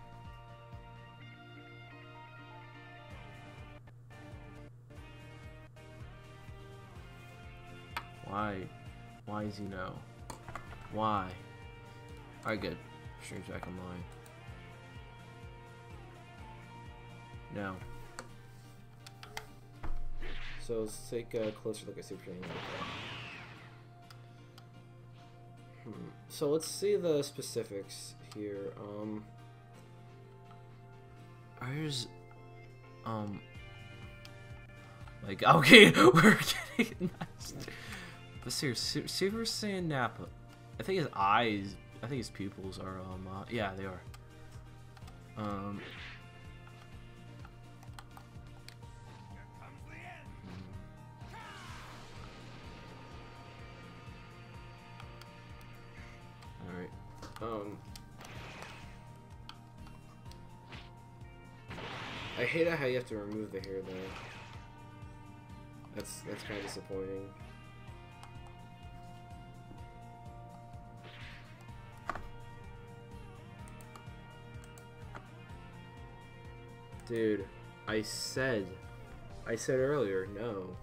Why? Why is he no? Why? Alright, good. Stream's back online. No. So let's take a closer look at Super Saiyan. So let's see the specifics here. Ours, like, okay, we're getting nice. But seriously, Super Saiyan Nappa, I think his eyes, I think his pupils are, yeah, they are. I hate how you have to remove the hair though. That's kind of disappointing. Dude, I said earlier, no.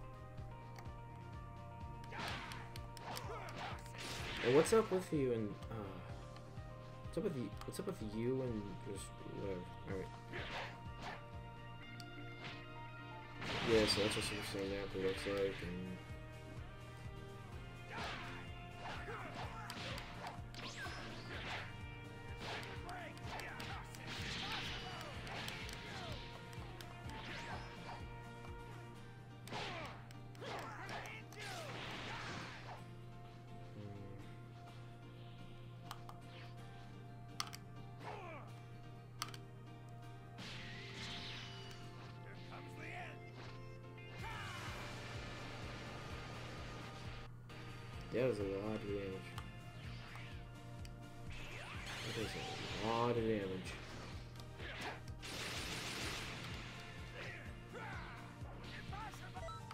And what's up with you and what's up with you and just whatever. Alright. Yeah, so that's what Super Saiyan Nappa looks like, and that was a lot of damage. That is a lot of damage.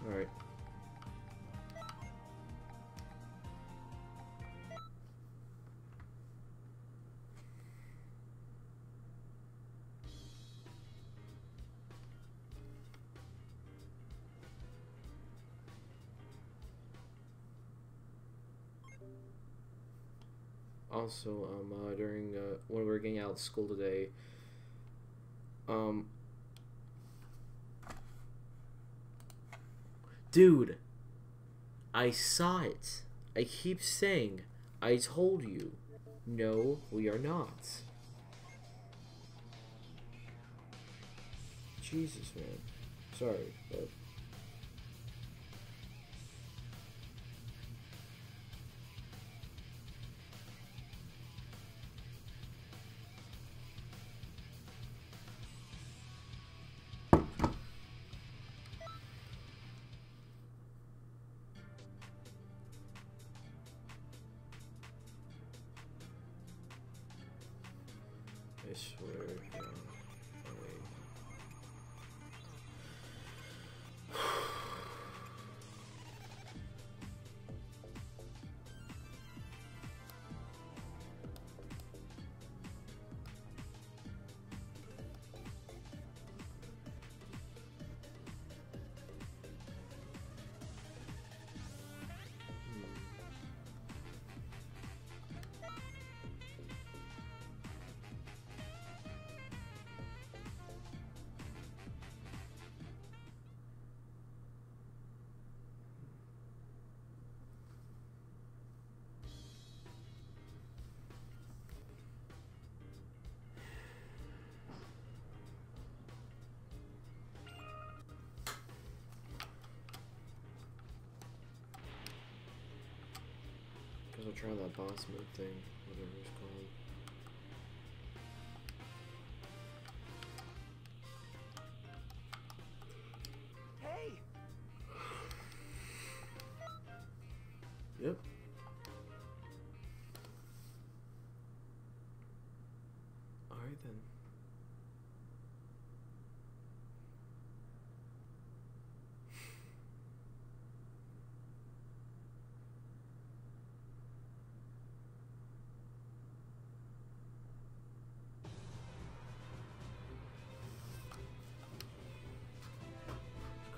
Alright. Also, during when we were getting out of school today, dude, I saw it. I keep saying, I told you. No, we are not. Jesus, man. Sorry, but. I swear to God. I'll try that boss mode thing, whatever it's called. Hey! Yep. Alright then.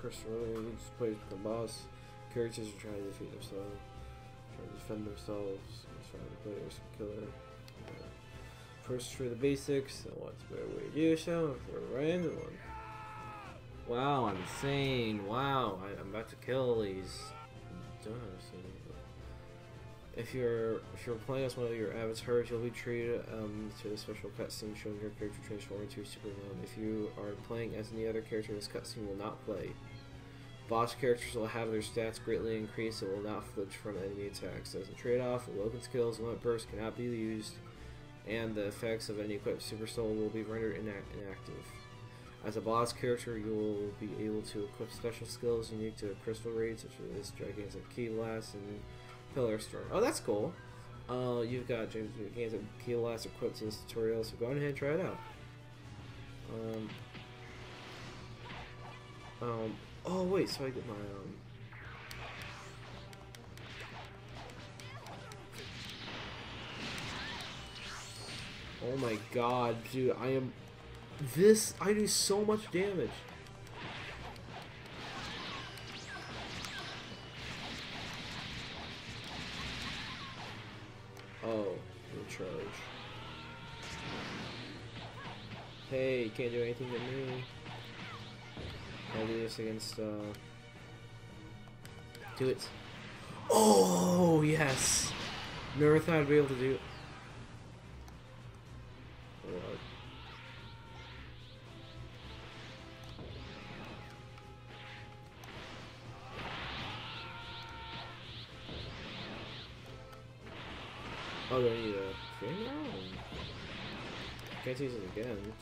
Chris Rhodes plays the boss. Characters are trying to defeat themselves, trying to defend themselves, trying to play as a killer. First for the basics, and what's a better way to do so? For a random one. Wow, I'm insane. Wow, I'm about to kill these. If you're playing as one of your avatars, you'll be treated to a special cutscene showing your character transform into a supervillain. If you are playing as any other character, this cutscene will not play. Boss characters will have their stats greatly increased and will not flinch from enemy attacks. As a trade-off, Logan skills and limit burst cannot be used, and the effects of any equipped Super Soul will be rendered inactive. As a boss character, you will be able to equip special skills unique to Crystal Raid, such as Gigantic Key Blast and Pillar Storm. Oh, that's cool. You've got Gigantic Key Blast equipped in this tutorial, so go ahead and try it out. Oh wait, so I get my Oh my god, dude, I do so much damage. Oh, in charge. Hey, you can't do anything to me. I'll do this against, do it. Oh, yes! Never thought I'd be able to do it. What? Oh, do I need a thing now? Can't use it again.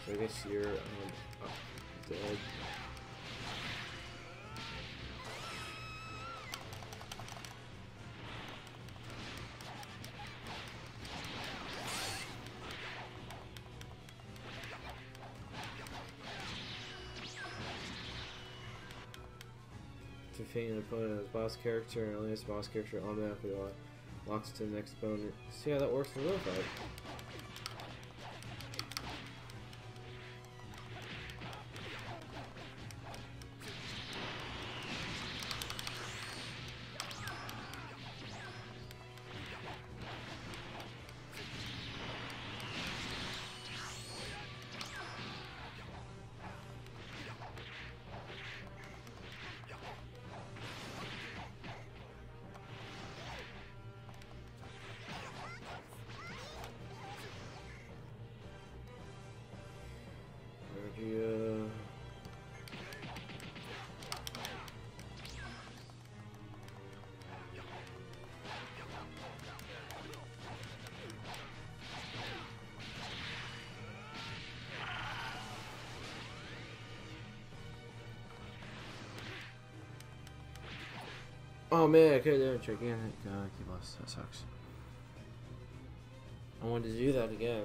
So I guess you're, dead. Defeating an opponent as boss character and only as boss character automatically locks to the next opponent. See how that works in real fight. Oh man, I couldn't do it again. God, he lost. That sucks. I wanted to do that again.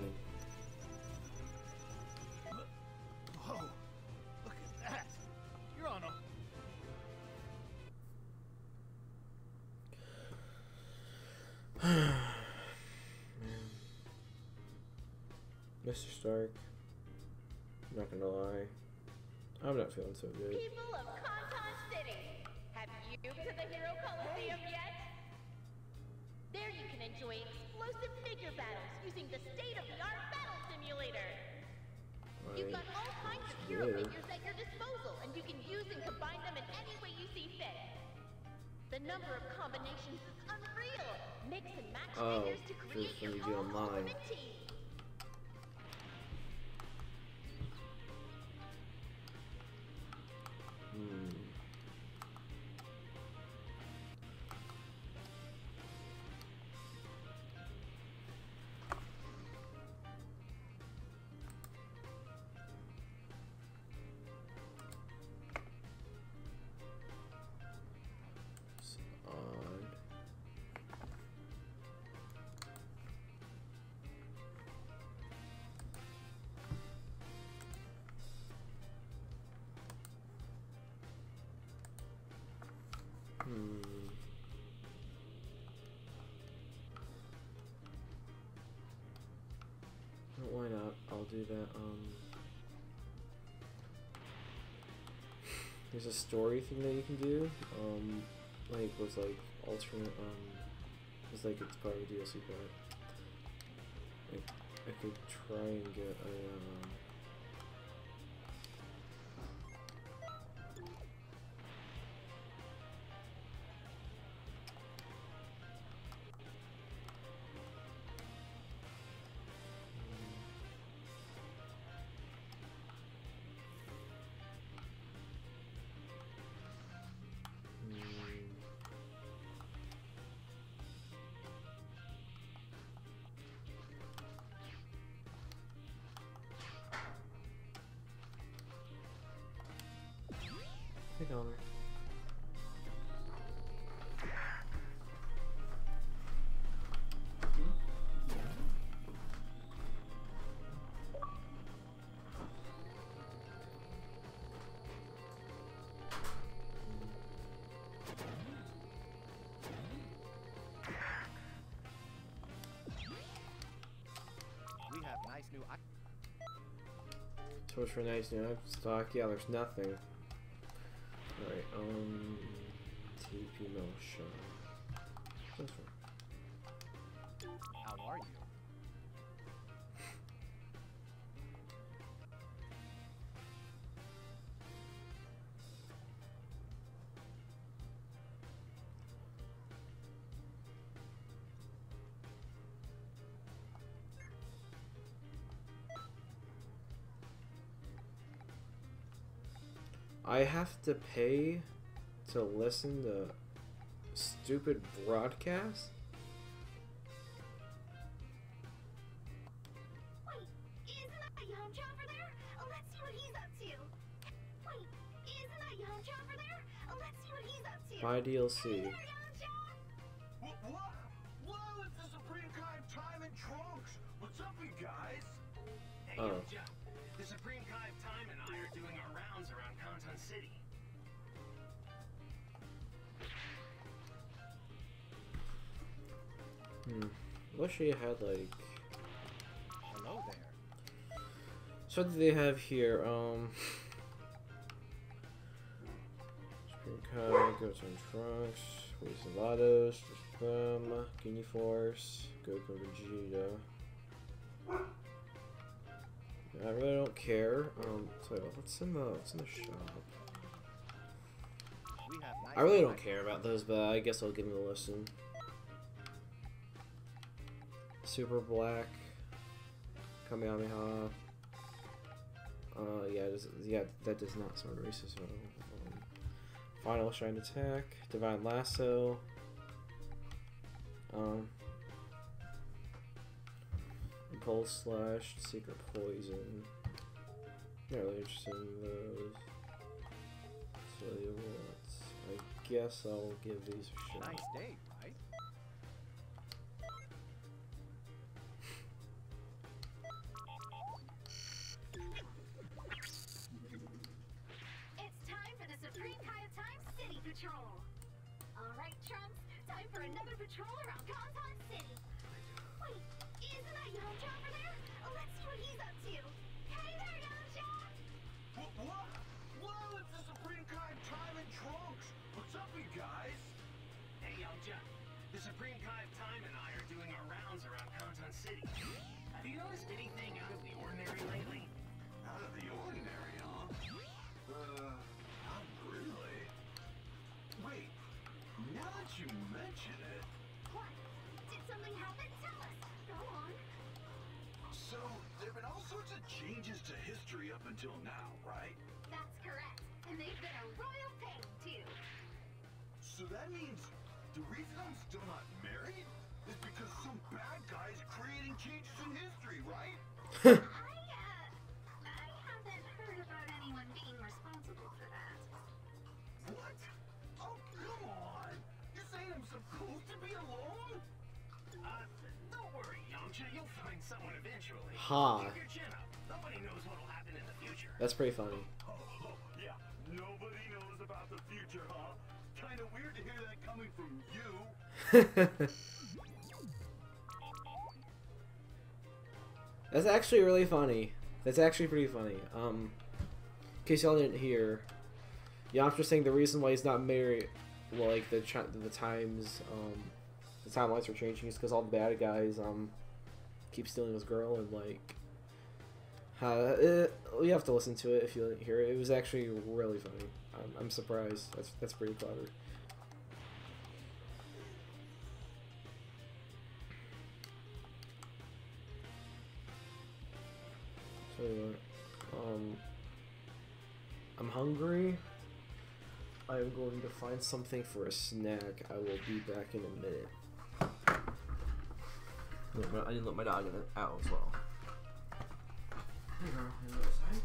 Whoa! Look at that! You're on a... Man. Mr. Stark. I'm not gonna lie. I'm not feeling so good. People of Conton City, have you been to the Hero Coliseum yet? There you can enjoy explosive figure battles using the state-of-the-art battle simulator. You've got all kinds of hero figures at your disposal, and you can use and combine them in any way you see fit. The number of combinations is unreal. Mix and match figures to create your own ultimate team. Why not? I'll do that. There's a story thing that you can do. Like was like alternate. It's like it's part of a DLC part. I could try and get a. Hey, Donner. new Torch for nice new stock. Yeah, there's nothing. Alright, TP motion. This one. How are you? I have to pay to listen to stupid broadcasts? Wait, isn't that Yamcha over there? Let's see what he's up to. Wait, isn't that Yamcha over there? Let's see what he's up to. Buy DLC. Hey there, Yamcha! What? Whoa, it's the Supreme Kai of Time and Trunks. What's up, you guys? Hey, Oh. Yamcha. The Supreme Kai of Time and I are doing our rounds around Kanton City. Wish they had like. Hello there. So what do they have here? Supreme Kai, Goats on Trunks, Ways of Lados, Guinea Force, Goku Vegeta. I really don't care. So what's in the shop? We have nice I really don't care about those, but I guess I'll give them a listen. Super Black, Kamehameha. Yeah, that does not sound racist at all. Final Shine Attack, Divine Lasso. Impulse Slash, Secret Poison. Not really interested in those. So what? I guess I'll give these a shot. Nice day, right? It's time for the Supreme Kai of Time City Patrol. Alright, Trunks, time for another patrol around Kanton City. Wait, isn't that Yamcha over there? Let's see what he's up to. Hey there, Yamcha! What? Whoa, it's the Supreme Kai of Time and Trunks. What's up, you guys? Hey, Yamcha. The Supreme Kai of Time and I are doing our rounds around Kanton City. Have you noticed anything out of the ordinary lately? Out of the ordinary, huh? Not really. Wait, now that you mention it. What? Did something happen? Tell us. Go on. So, there have been all sorts of changes to history up until now, right? That's correct. And they've been a royal pain, too. So that means the reason I'm still not married is because some bad guy is creating changes in history, right? I haven't heard about anyone being responsible for that. What? Oh, come on! You're saying I'm supposed to be alone? Don't worry, Yamcha. You'll find someone eventually. Ha. Keep your chin up. Nobody knows what'll happen in the future. That's pretty funny. Oh, yeah. Nobody knows about the future, huh? Kinda weird to hear that coming from you. That's actually really funny. That's actually pretty funny. In case y'all didn't hear, Yamcha's saying the reason why he's not married, well, like the times, the timelines are changing is because all the bad guys keep stealing his girl, and like you have to listen to it if you didn't hear it. It was actually really funny. I'm surprised. That's pretty clever. So I'm hungry. I'm going to find something for a snack. I will be back in a minute. I didn't let my dog out as well. Hey girl, you know outside?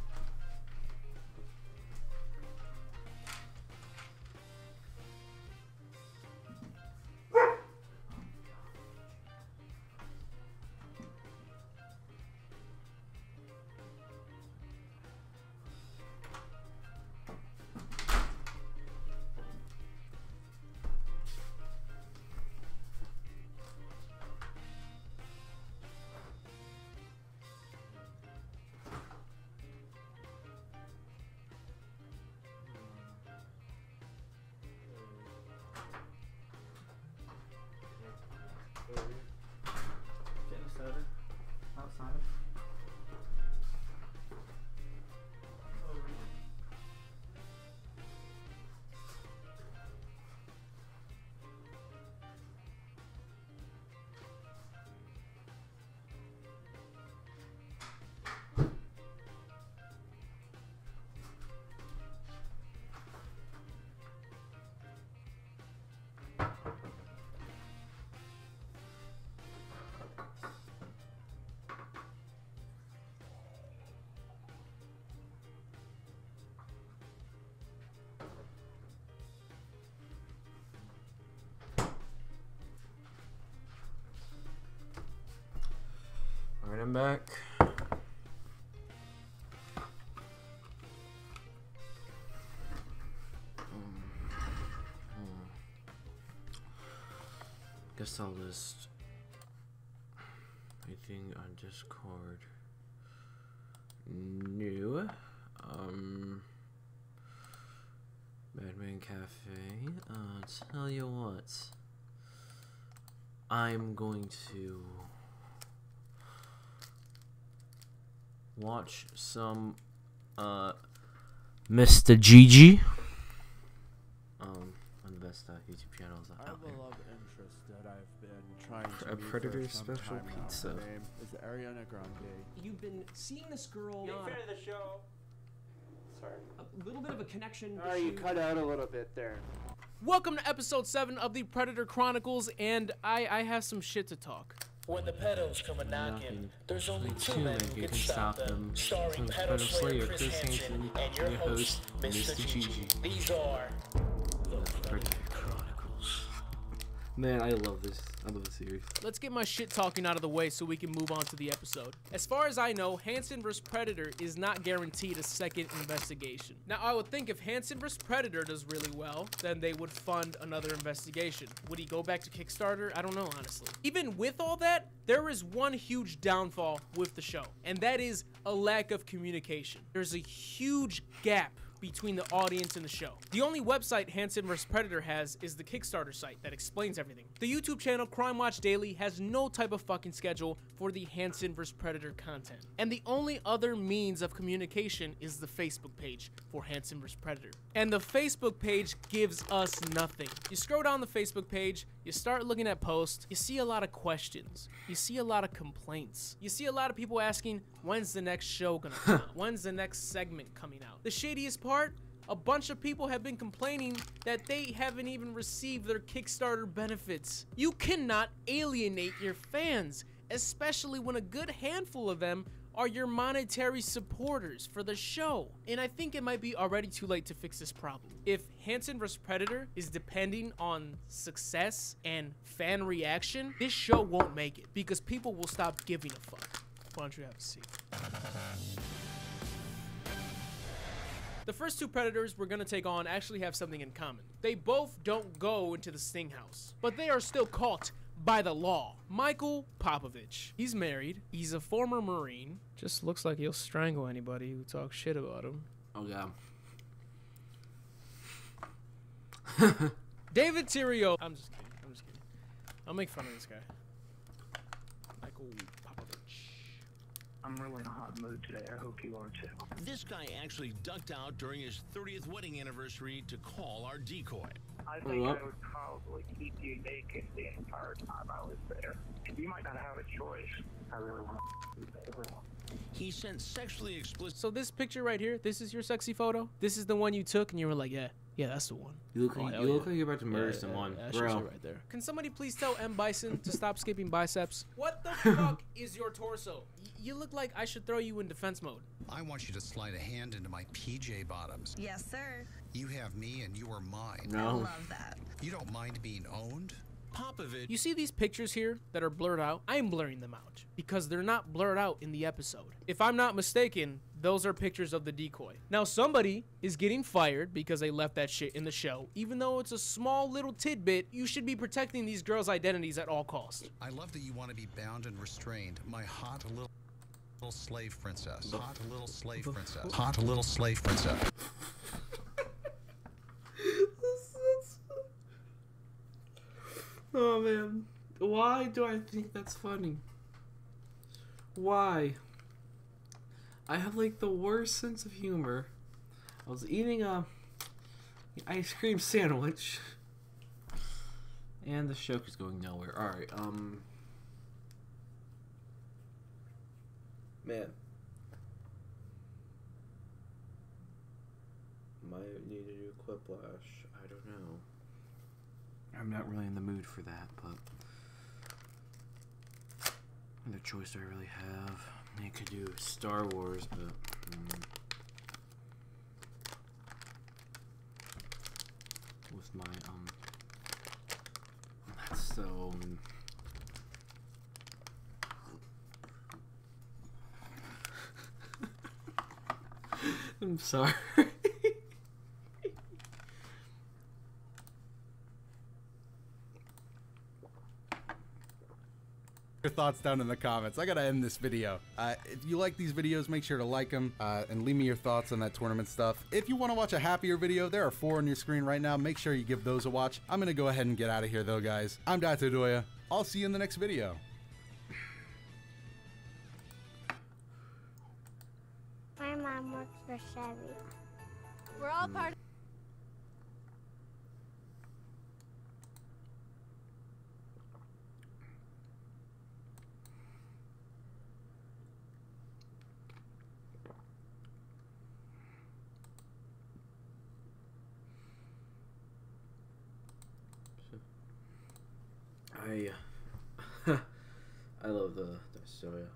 Predator outside. Alright, I'm back. Guess I'll list anything on Discord. New. Madman Cafe. Tell you what. I'm going to watch some Mr. Gigi on the best YouTube channels I out have there. a love interest that I've been trying to A meet Predator for some special time now. pizza. Her name is Ariana Grande. You've been seeing this girl. Big fan of the show. Sorry. A little bit of a connection. Sorry, you issue. cut out a little bit there. Welcome to episode 7 of the Predator Chronicles, and I have some shit to talk. When the pedals come a knocking, there's only two men who can stop them. Starring Pedal Pedal Slayer Slayer, Chris Hansen and your host, Mr. Gigi. These are the Predator Chronicles. Man, I love this. I love this series. Let's get my shit talking out of the way so we can move on to the episode. As far as I know, Hansen vs. Predator is not guaranteed a second investigation. Now, I would think if Hansen vs. Predator does really well, then they would fund another investigation. Would he go back to Kickstarter? I don't know, honestly. Even with all that, there is one huge downfall with the show, and that is a lack of communication. There's a huge gap between the audience and the show. The only website Hansen vs. Predator has is the Kickstarter site that explains everything. The YouTube channel Crime Watch Daily has no type of fucking schedule for the Hansen vs. Predator content. And the only other means of communication is the Facebook page for Hansen vs. Predator. And the Facebook page gives us nothing. You scroll down the Facebook page, you start looking at posts, you see a lot of questions, you see a lot of complaints, you see a lot of people asking, when's the next show gonna come out? When's the next segment coming out? The shadiest part, a bunch of people have been complaining that they haven't even received their Kickstarter benefits. You cannot alienate your fans, especially when a good handful of them are your monetary supporters for the show. And I think it might be already too late to fix this problem. If Hansen vs. Predator is depending on success and fan reaction, this show won't make it because people will stop giving a fuck. Why don't you have a seat? The first two Predators we're gonna take on actually have something in common. They both don't go into the Sting House, but they are still caught by the law. Michael Popovich. He's married. He's a former Marine. Just looks like he'll strangle anybody who talks shit about him. Oh, God. David Tirio. I'm just kidding. I'll make fun of this guy. Michael Popovich. I'm really in a hot mood today. I hope you are too. This guy actually ducked out during his 30th wedding anniversary to call our decoy. I think I would probably keep you naked the entire time I was there. You might not have a choice. I really want to. He sent sexually explicit. So this picture right here, this is your sexy photo? This is the one you took and you were like, yeah, that's the one. You look like you're about to murder someone, bro. Right there. Can somebody please tell M. Bison to stop skipping biceps? What the fuck is your torso? You look like I should throw you in defense mode. I want you to slide a hand into my PJ bottoms. Yes, sir. You have me and you are mine. No. I love that. You don't mind being owned? Popovich. You see these pictures here that are blurred out? I'm blurring them out because they're not blurred out in the episode. If I'm not mistaken, those are pictures of the decoy. Now somebody is getting fired because they left that shit in the show. Even though it's a small little tidbit, you should be protecting these girls' identities at all costs. I love that you want to be bound and restrained, my hot little slave princess. Hot little slave princess. Hot little slave princess. Oh man, why do I think that's funny? Why? I have like the worst sense of humor. I was eating a ice cream sandwich, and the joke is going nowhere. All right, man, might need to do Quiplash. I don't know. I'm not really in the mood for that, but other choice do I really have? I mean, I could do Star Wars, but with my that's so I'm sorry. Your thoughts down in the comments. I gotta end this video. If you like these videos, make sure to like them and leave me your thoughts on that tournament stuff. If you want to watch a happier video, there are 4 on your screen right now. Make sure you give those a watch. I'm gonna go ahead and get out of here though, guys. I'm Dr. Doya. I'll see you in the next video. My mom works for Chevy. We're all part of I love the soya.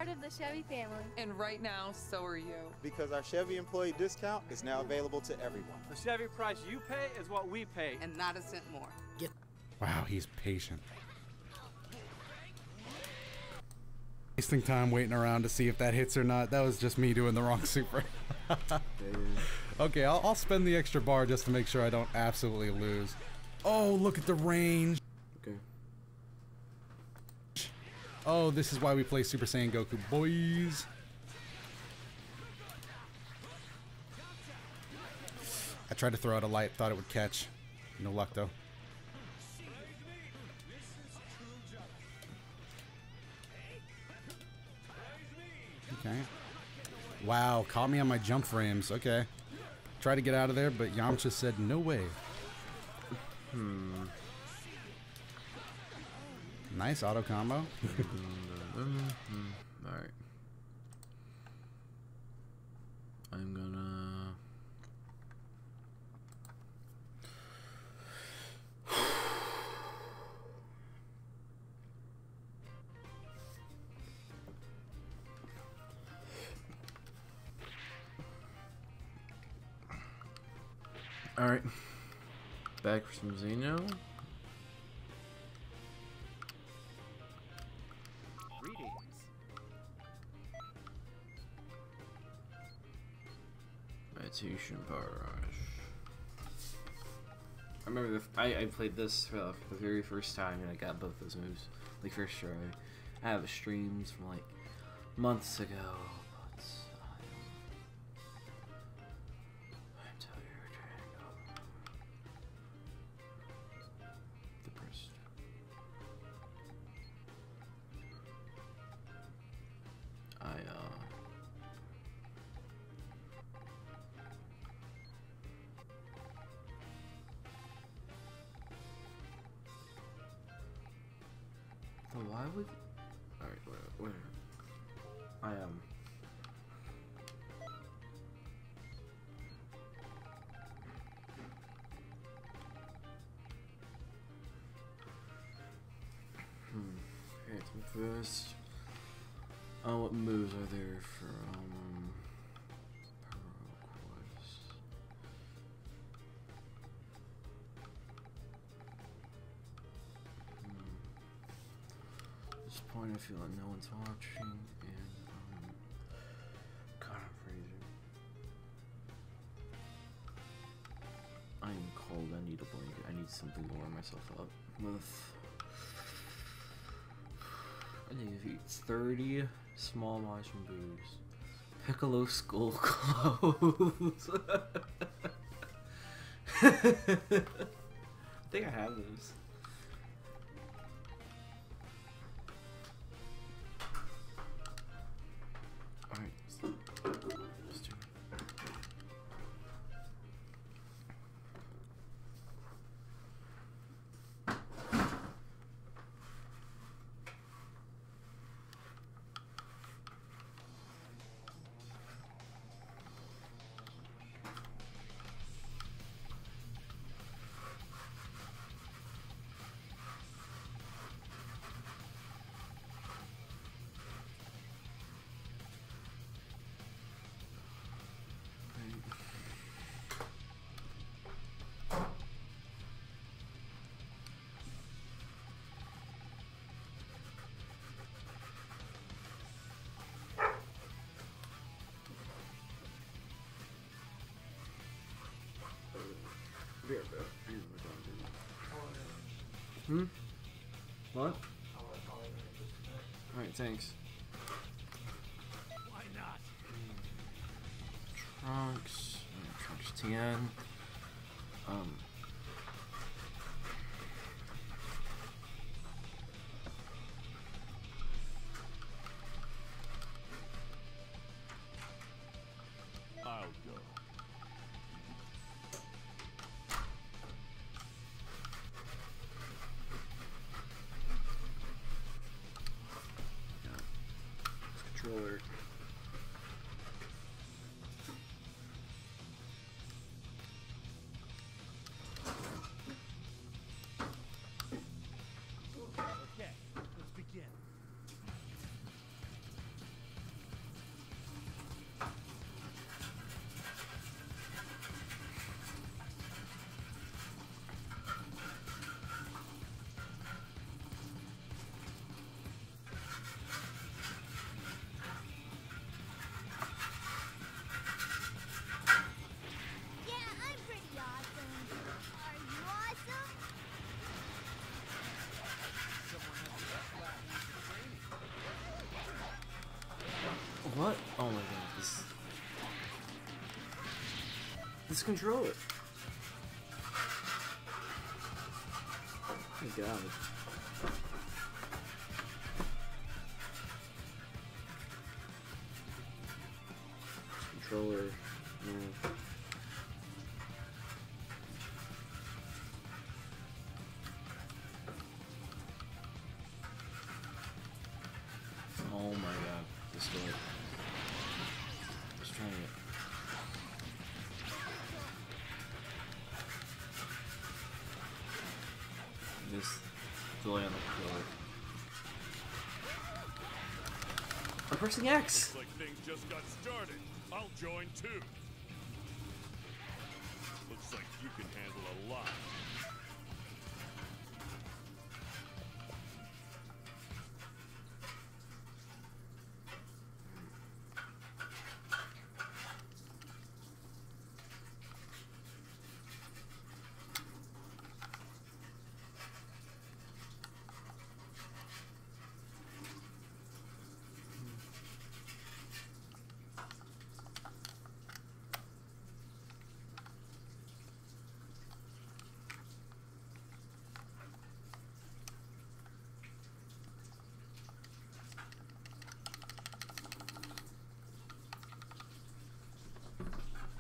part of the Chevy family. And right now, so are you. Because our Chevy employee discount is now available to everyone. The Chevy price you pay is what we pay. And not a cent more. Wow, he's patient. Wasting time waiting around to see if that hits or not. That was just me doing the wrong super. Okay, I'll spend the extra bar just to make sure I don't absolutely lose. Oh, look at the range. Okay. Oh, this is why we play Super Saiyan Goku, boys. I tried to throw out a light, thought it would catch. No luck, though. Okay. Wow, caught me on my jump frames. Okay. Tried to get out of there, but Yamcha said no way. Nice auto combo. Alright. I'm gonna... Alright. Back for some Xeno. Meditation Power Rush. I remember I played this for the very first time and I got both those moves like first try. I have streams from like months ago, but I'm tired. Depressed. So why would... Alright, whatever. I am... Okay, so first... what moves are there for, point I feel like no one's watching, and God, I'm freezing. I am cold. I need a blanket. I need something to warm myself up with. I think if he eats 30 small Majin Boos, Piccolo skull clothes. I think I have those. Alright. Let's do it. Hmm? What? Alright, thanks. Why not? Trunks. Trunks 10. I'll go. Controller. Okay, let's begin. Yeah, I'm pretty awesome. Are you awesome? What? Oh my god, this controller. Oh my god. This controller. No. Oh my god, this door. Just trying to get. This delay on the controller. I'm pressing X! Looks like things just got started. I'll join too. Looks like you can handle a lot.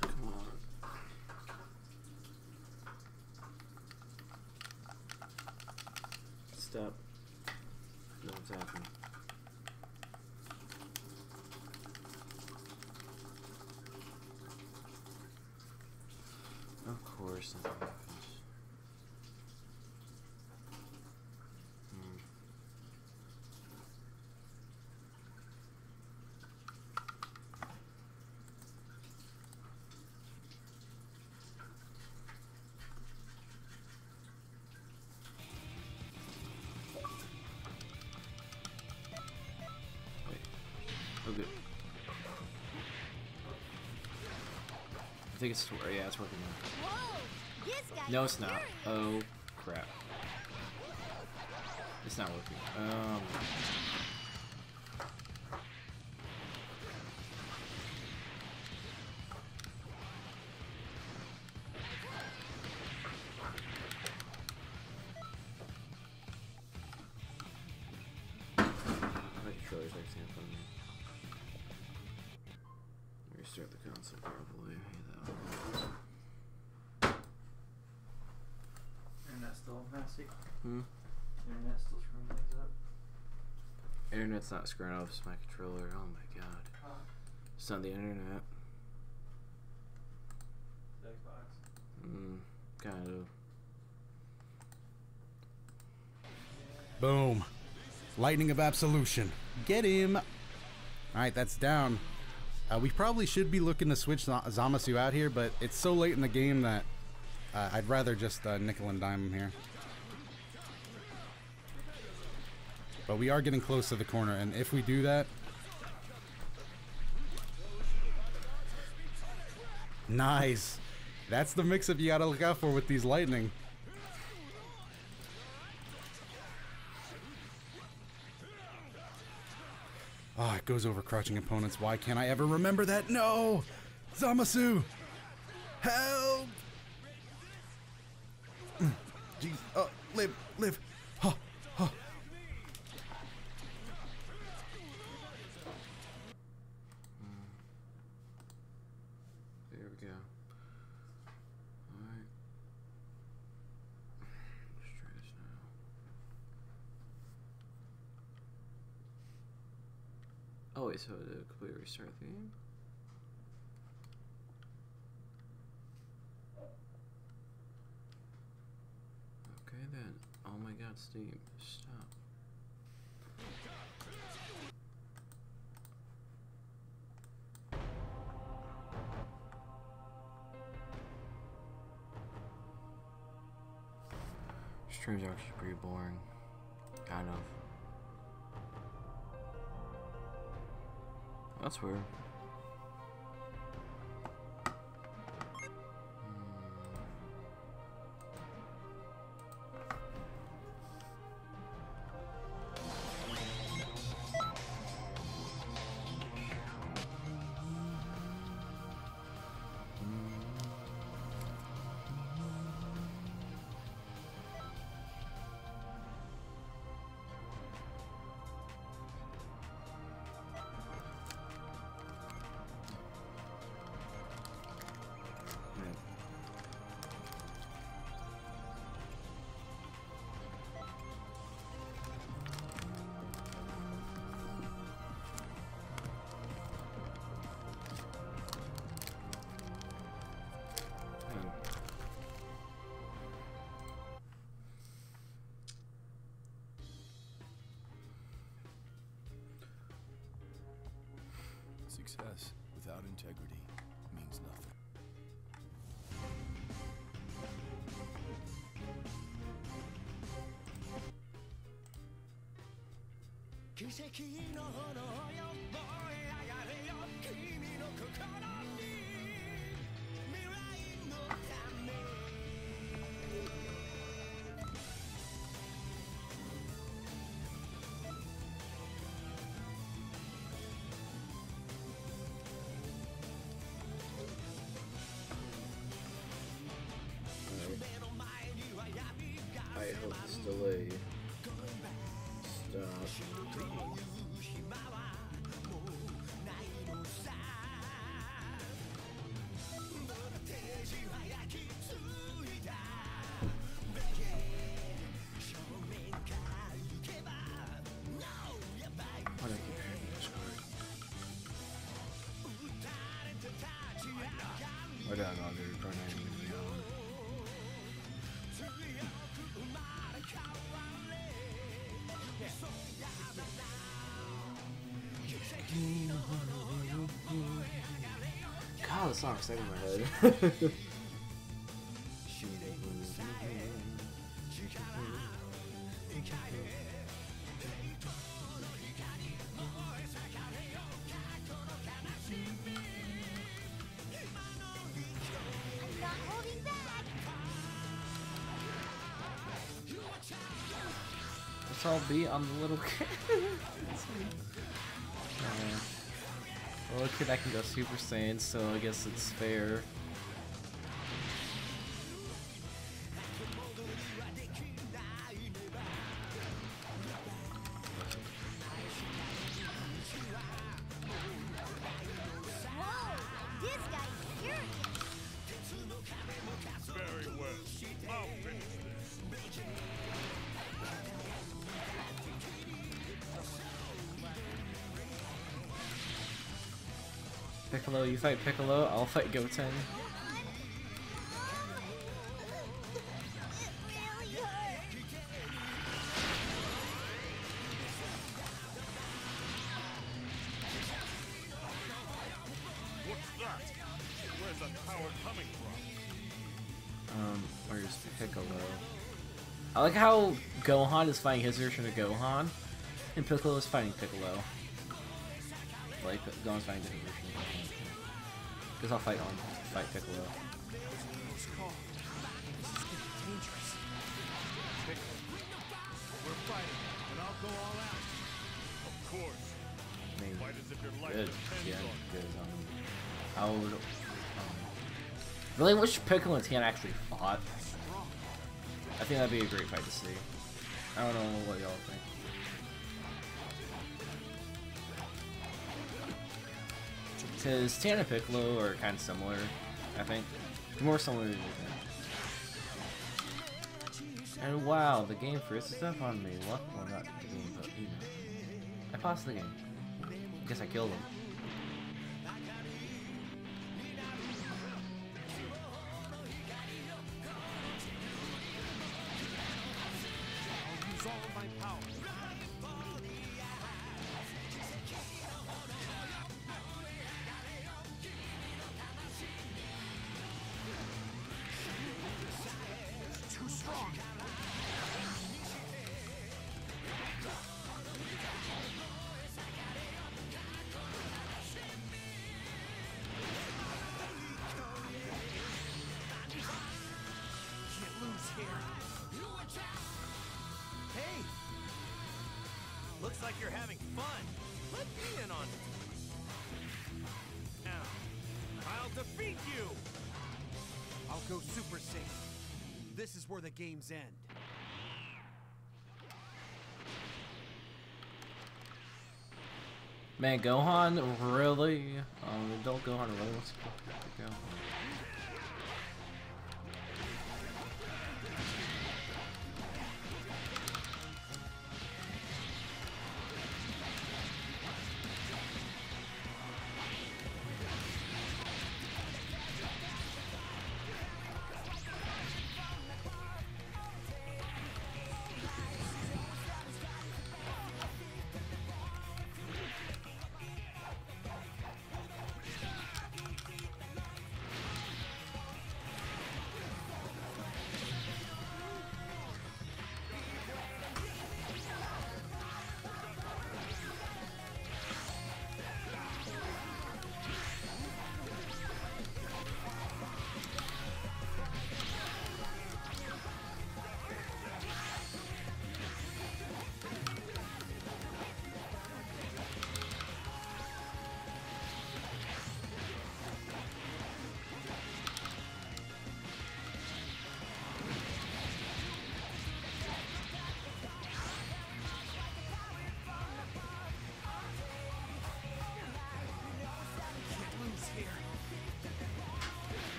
Come on. Stop. No, what's happening? Of course, nothing happens. Okay. I think it's yeah, it's working now. Whoa, this guy. No, it's not. Oh crap! It's not working. restart the console probably. Internet's still messy. Hmm? Internet's still screwing things up. Internet's not screwing up, it's my controller. Oh my god. It's not the internet. The Xbox. Kind of. Boom. Lightning of Absolution. Get him. Alright, that's down. We probably should be looking to switch Zamasu out here, but it's so late in the game that I'd rather just nickel and dime him here. But we are getting close to the corner, and if we do that... Nice. That's the mix-up you gotta look out for with these lightning. Oh, it goes over crouching opponents. Why can't I ever remember that? No! Zamasu! Help! Jeez. Oh, live, live. Huh, huh. There we go. Alright. Let's try this now. Oh wait, so to completely restart the game? Okay then. Oh my god, Steam, stop. Stream's actually pretty boring. Kind of. That's weird. Success without integrity means nothing. I hope this delay stops. Why do I keep hitting this card? Why did I not do it? God, the song's stuck in my head. Let's all be on the little kid. Well, look at that can go Super Saiyan, so I guess it's fair. Very well. I'll finish this. Piccolo, you fight Piccolo, I'll fight Goten. What's that? Where's that power coming from? Where's Piccolo? I like how Gohan is fighting his version of Gohan, and Piccolo is fighting Piccolo. Like, Gohan's fighting different version of Gohan. Because I'll fight Piccolo. We're fighting, and I'll go all out. Of course. I mean, Fight as if your life good, depends yeah, on it. because, I would, really wish Piccolo and Tien actually fought. I think that'd be a great fight to see. I don't know what y'all think. Because Tien and Piccolo are kind of similar, I think. More similar than you think. And wow, the game freezes up on me. What? Well, not the game, but you know. I paused the game. I guess I killed him. I'll use all of my power. Too strong. Can't lose here. Hey! Looks like you're having fun. Let me in on it. Now, I'll defeat you! I'll go Super Saiyan. This is where the games end. Man, Gohan really? Adult Gohan really wants to go.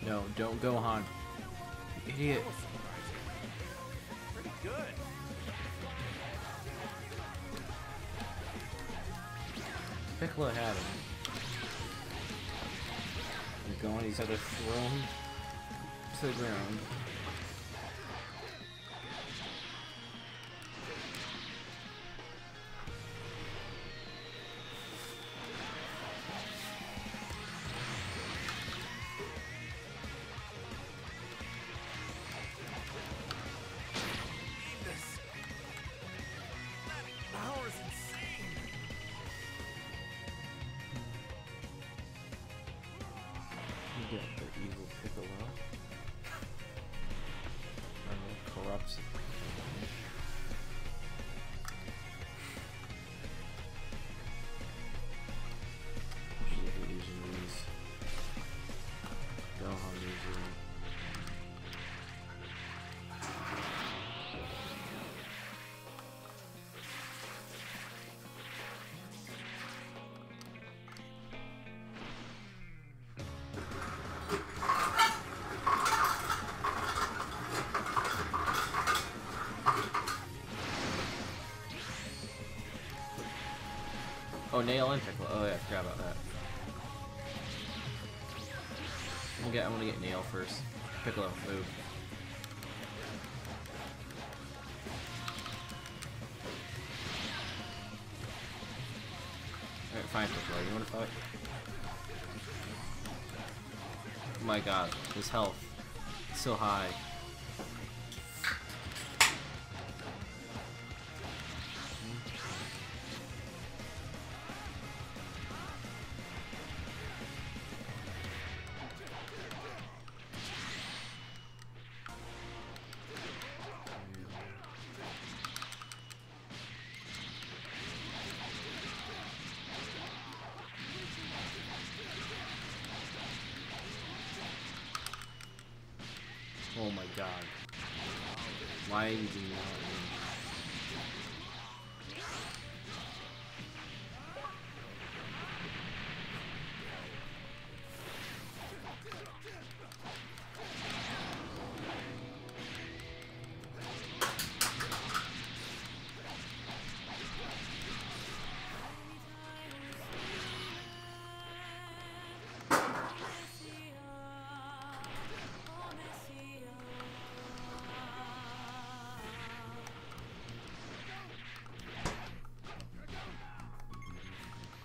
No, don't Gohan. You idiot. Pretty good. Piccolo had him. And Gohan, he's had to throw him to the ground. You get the evil Piccolo. Corrupts. Nail and Piccolo. Oh yeah, I forgot about that. I'm gonna get Nail first. Piccolo, move. Alright, fine, Piccolo. You wanna fight? Oh my god, his health. It's so high. Oh my god. Why are you doing that?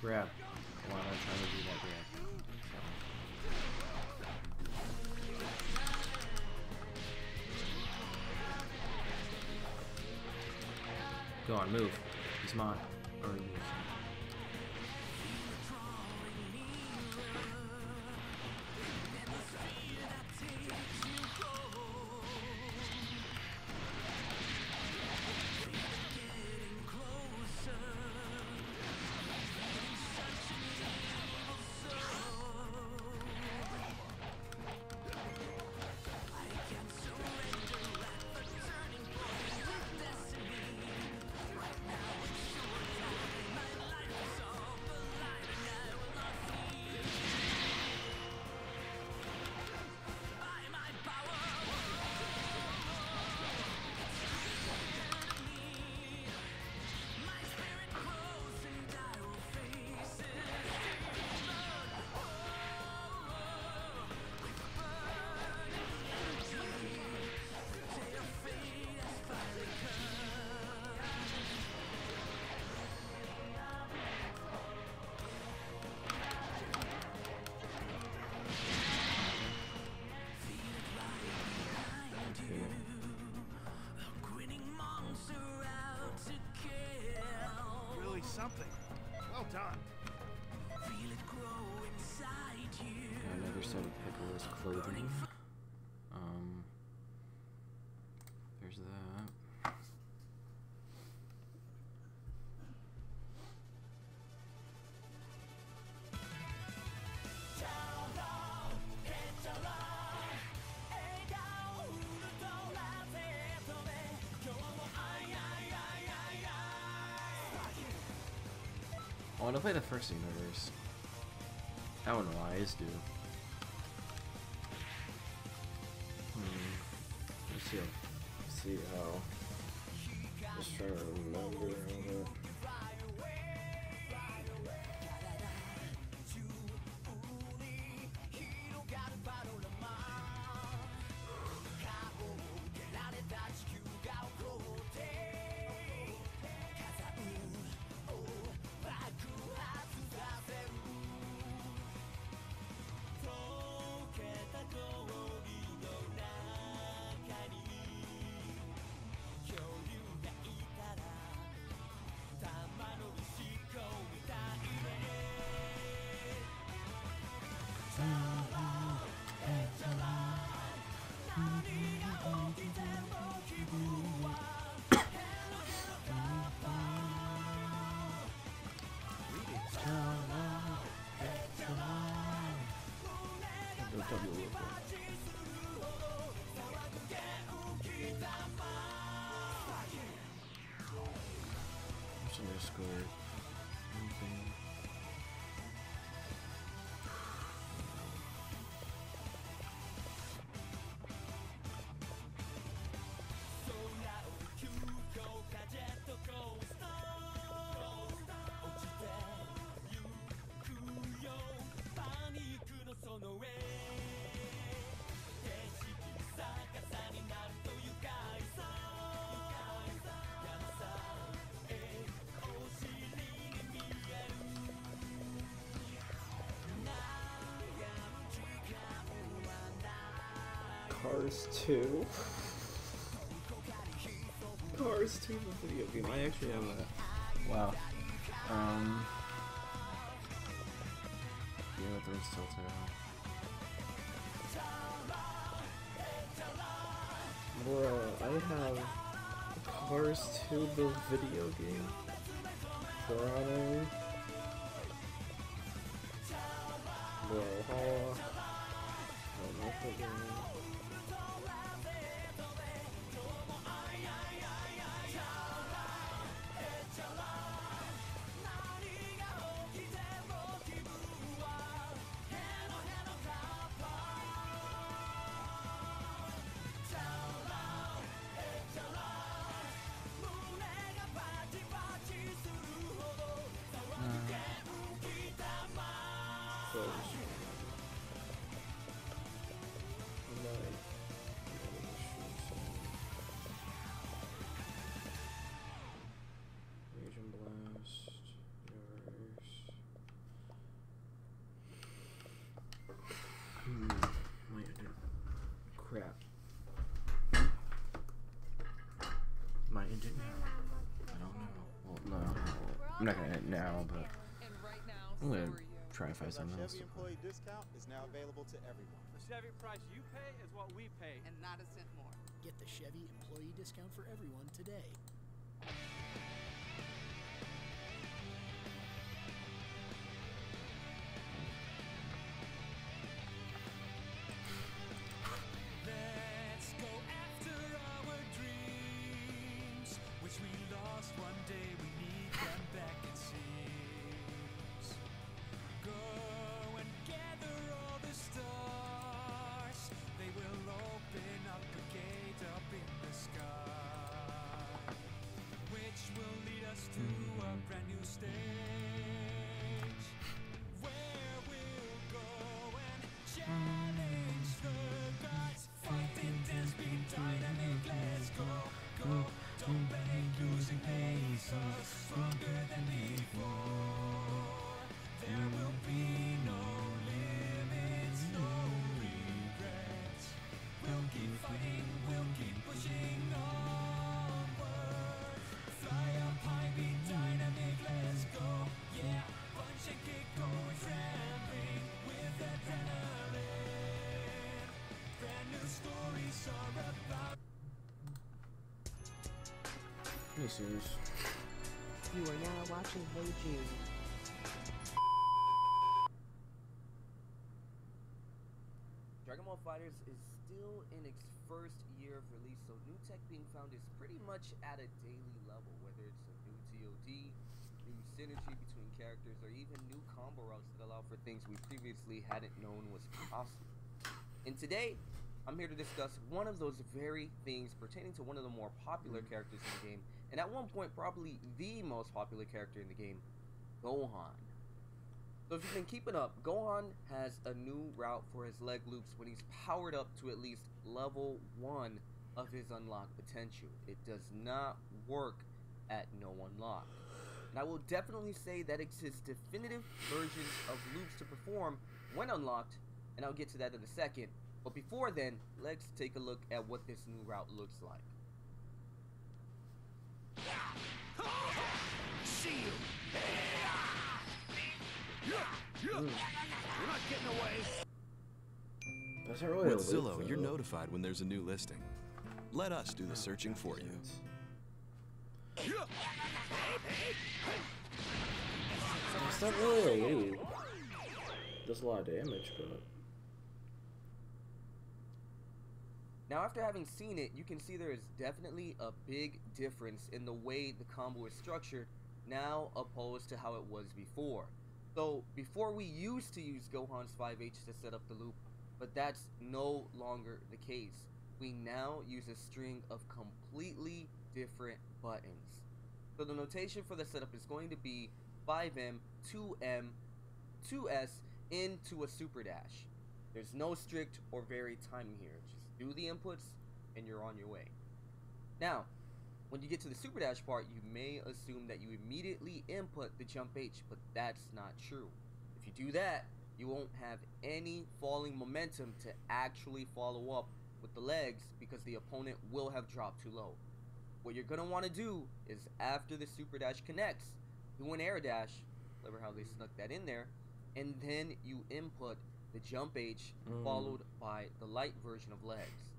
Grab. Why am I trying to do that grab? Go on, move. He's mine. Or he is. Really something. Well done. Got another set of Piccolo's clothing. There's that. I want to play the first universe. That one Wise do. Let's see how. Just trying to remember all that. What's your score? Anything? Cars 2. Cars 2 the video game. I actually have that. Wow. Yeah, but there's still two. Bro, I have Cars 2 the video game. Toronto. Bro, Legion Blast, Universe. My internet. Crap. My internet. I don't know. Well, no. I'm not gonna end it now, but I'm gonna try to find something else. Chevy employee discount is now available to everyone. The Chevy price you pay is what we pay. And not a cent more. Get the Chevy employee discount for everyone today. Let's go after our dreams, which we lost one day. We need them back, it seems. Go and gather all the stars. They will open up a gate up in the sky, which will lead us to a brand new stage, where we'll go and challenge the gods. Fight intense, be dynamic, let's go, go. Don't beg, losing pace us stronger than before. There will be no limits, no regrets. We'll keep fighting, we'll keep pushing onward. Fly up high, be dynamic, let's go. Yeah, punch and kick, going trampling with adrenaline. Brand new stories are about. Hey, serious. You are now watching Hey Jude. Dragon Ball FighterZ is still in its first year of release, so new tech being found is pretty much at a daily level, whether it's a new TOD, new synergy between characters, or even new combo routes that allow for things we previously hadn't known was possible. And today, I'm here to discuss one of those very things pertaining to one of the more popular characters in the game, and at one point probably the most popular character in the game, Gohan. So if you've been keeping up, Gohan has a new route for his leg loops when he's powered up to at least level 1 of his unlocked potential. It does not work at no unlock. And I will definitely say that it's his definitive version of loops to perform when unlocked, and I'll get to that in a second. But before then, let's take a look at what this new route looks like. See you. You're not getting away. That's not really With a loop, Zillow, you're though. notified when there's a new listing. Let us do the searching for you. It's not really a loop. Does a lot of damage, but. Now, after having seen it, you can see there is definitely a big difference in the way the combo is structured now opposed to how it was before. So, before we used to use Gohan's 5H to set up the loop, but that's no longer the case. We now use a string of completely different buttons. So the notation for the setup is going to be 5M, 2M, 2S into a super dash. There's no strict or varied timing here. Just do the inputs and you're on your way. Now, when you get to the super dash part, you may assume that you immediately input the jump H, but that's not true. If you do that, you won't have any falling momentum to actually follow up with the legs because the opponent will have dropped too low. What you're going to want to do is after the super dash connects, do an air dash, clever how they snuck that in there, and then you input the jump H followed by the light version of legs.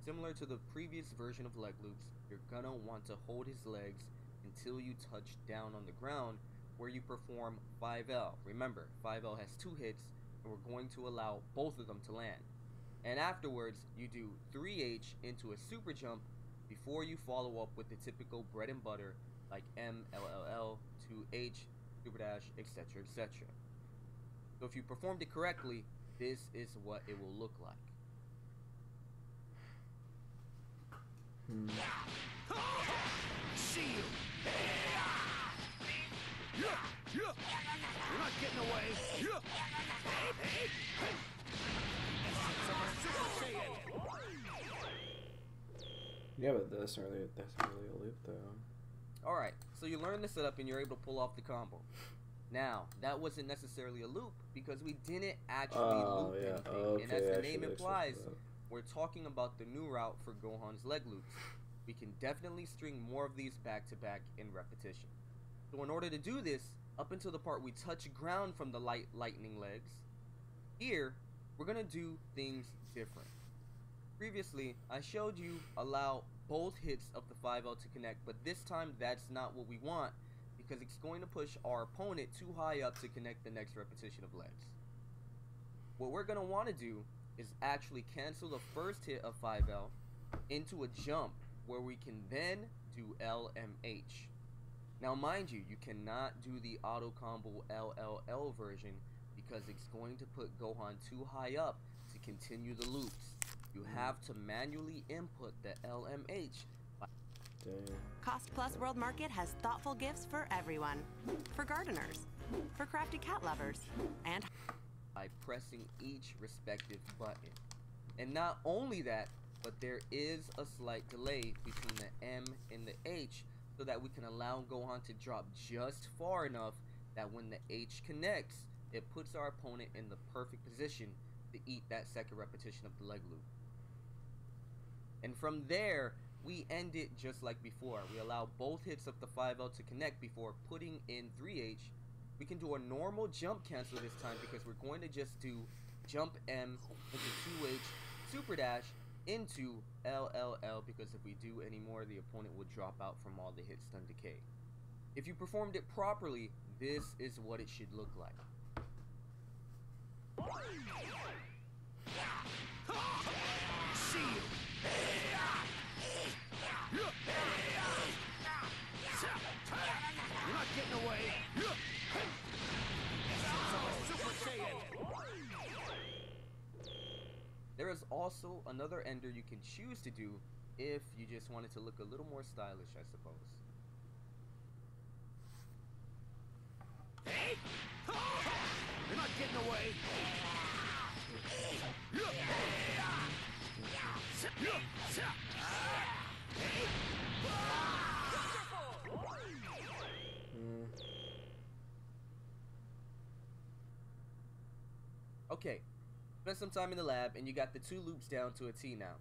Similar to the previous version of leg loops, you're going to want to hold his legs until you touch down on the ground where you perform 5L. Remember, 5L has 2 hits and we're going to allow both of them to land. And afterwards, you do 3H into a super jump before you follow up with the typical bread and butter like M, L, L, L, 2H, super dash, etc., etc. So if you performed it correctly, this is what it will look like. See you. You're not getting away. Yeah, but that's not really a loop, though. Alright, so you learn the setup and you're able to pull off the combo. Now, that wasn't necessarily a loop because we didn't actually loop anything. Okay, and as the name implies, we're talking about the new route for Gohan's leg loops. We can definitely string more of these back to back in repetition. So in order to do this, up until the part we touch ground from the lightning legs, here, we're going to do things different. Previously, I showed you allow both hits of the 5L to connect, but this time that's not what we want because it's going to push our opponent too high up to connect the next repetition of legs. What we're going to want to do is actually cancel the first hit of 5L into a jump where we can then do LMH. Now mind you, you cannot do the auto combo LLL version because it's going to put Gohan too high up to continue the loops. You have to manually input the LMH. Cost Plus World Market has thoughtful gifts for everyone. For gardeners, for crafty cat lovers, and by pressing each respective button. And not only that, but there is a slight delay between the M and the H so that we can allow Gohan to drop just far enough that when the H connects, it puts our opponent in the perfect position to eat that second repetition of the leg loop. And from there, we end it just like before. We allow both hits of the 5L to connect before putting in 3H. We can do a normal jump cancel this time because we're going to just do jump M into 2H, super dash into LLL because if we do any more, the opponent will drop out from all the hit stun decay. If you performed it properly, this is what it should look like. See you. You're not getting away. There is also another ender you can choose to do if you just wanted to look a little more stylish, I suppose. Hey! You're not getting away. Okay, spent some time in the lab and you got the 2 loops down to a T now.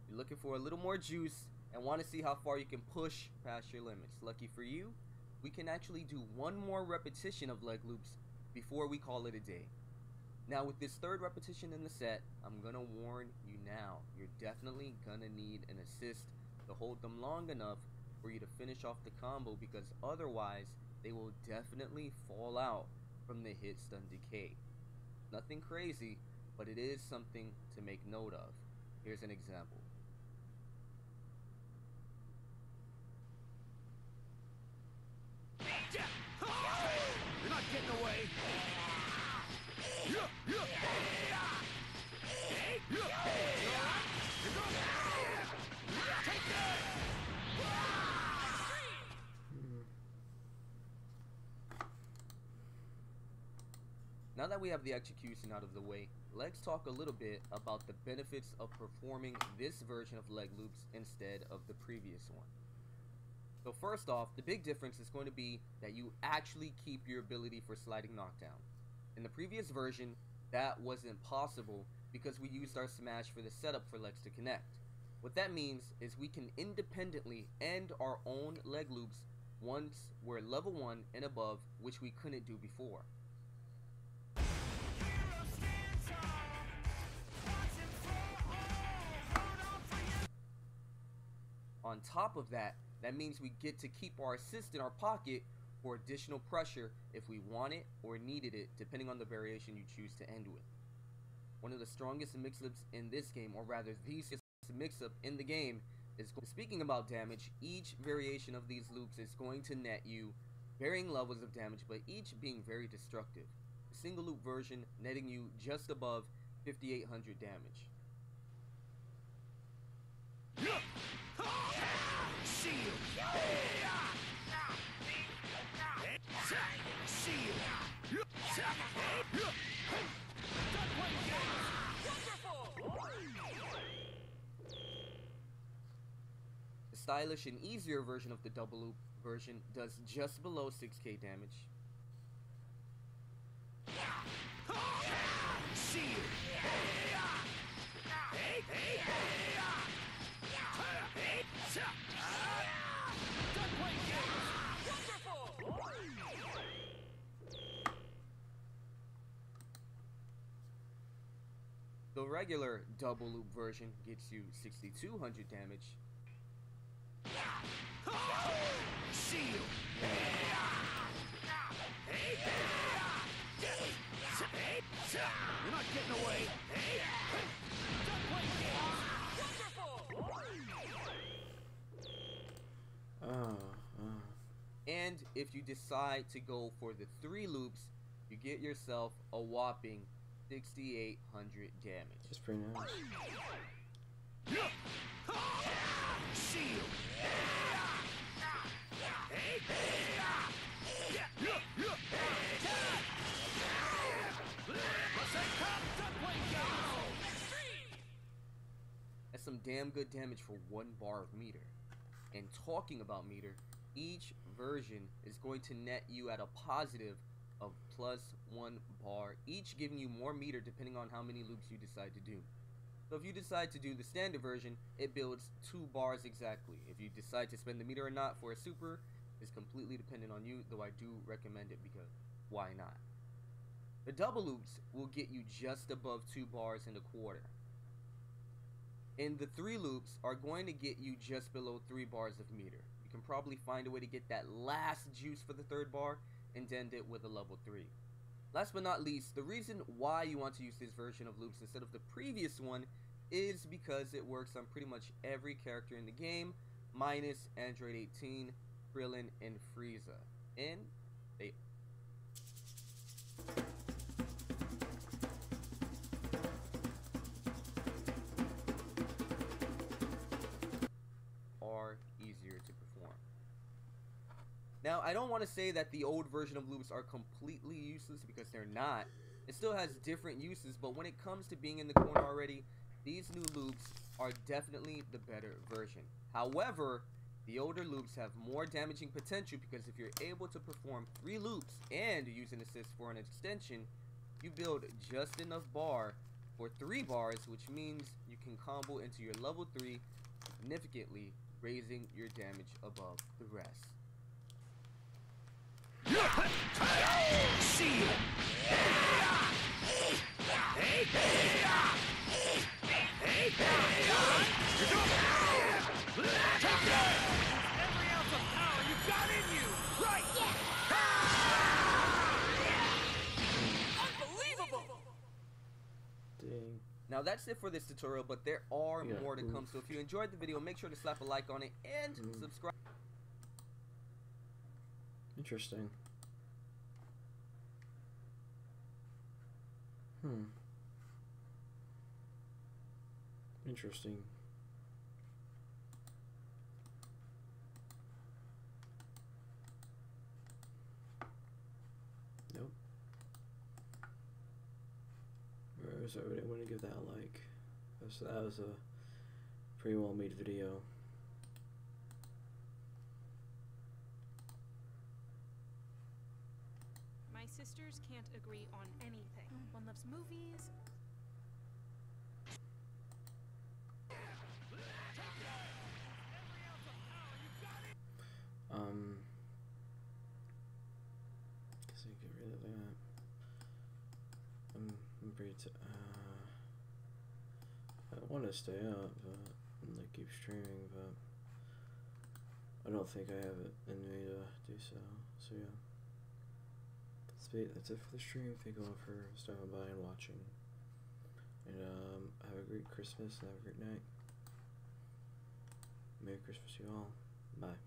You're looking for a little more juice and want to see how far you can push past your limits. Lucky for you, we can actually do 1 more repetition of leg loops before we call it a day. Now with this 3rd repetition in the set, I'm gonna warn you now, you're definitely gonna need an assist to hold them long enough for you to finish off the combo because otherwise they will definitely fall out from the hit stun decay. Nothing crazy, but it is something to make note of. Here's an example. You're not getting away. Now that that we have the execution out of the way, let's talk a little bit about the benefits of performing this version of leg loops instead of the previous one. So first off, the big difference is going to be that you actually keep your ability for sliding knockdown. In the previous version, that wasn't possible because we used our smash for the setup for legs to connect. What that means is we can independently end our own leg loops once we're level 1 and above, which we couldn't do before. On top of that, that means we get to keep our assist in our pocket for additional pressure if we want it or needed it, depending on the variation you choose to end with. One of the strongest mix-ups in this game, or rather the mix-up in the game, is, speaking about damage, each variation of these loops is going to net you varying levels of damage, but each being very destructive. The single loop version netting you just above 5,800 damage. The stylish and easier version of the double loop version does just below 6k damage. The regular double loop version gets you 6,200 damage. You're not getting away. And if you decide to go for the 3 loops, you get yourself a whopping 6,800 damage. That's pretty nice. That's some damn good damage for 1 bar of meter. And talking about meter, each version is going to net you at a positive of +1 bar, each giving you more meter depending on how many loops you decide to do. So if you decide to do the standard version, it builds 2 bars exactly. If you decide to spend the meter or not for a super is completely dependent on you, though I do recommend it because why not? The double loops will get you just above 2 bars and a quarter. And the 3 loops are going to get you just below 3 bars of meter. You can probably find a way to get that last juice for the 3rd bar and end it with a level 3. Last but not least, the reason why you want to use this version of loops instead of the previous one is because it works on pretty much every character in the game, minus Android 18, Krillin, and Frieza. And they are easier to perform. Now, I don't want to say that the old version of loops are completely useless because they're not. It still has different uses, but when it comes to being in the corner already, these new loops are definitely the better version. However, the older loops have more damaging potential because if you're able to perform 3 loops and use an assist for an extension, you build just enough bar for 3 bars, which means you can combo into your level 3, significantly raising your damage above the rest. Every ounce of power you've got in you! Right! Unbelievable! Dang. Now that's it for this tutorial, but there are more to come. So if you enjoyed the video, make sure to slap a like on it and subscribe. Interesting. Interesting. Nope. So I want to give that a like. So that was a pretty well made video. My sisters can't agree on anything. One loves movies. Guess I get rid of that. I'm pretty I want to stay up, but and like keep streaming, but I don't think I have it in me to do so. So yeah, that's it for the stream. Thank you all for stopping by and watching, and have a great Christmas and have a great night. Merry Christmas, you all. Bye.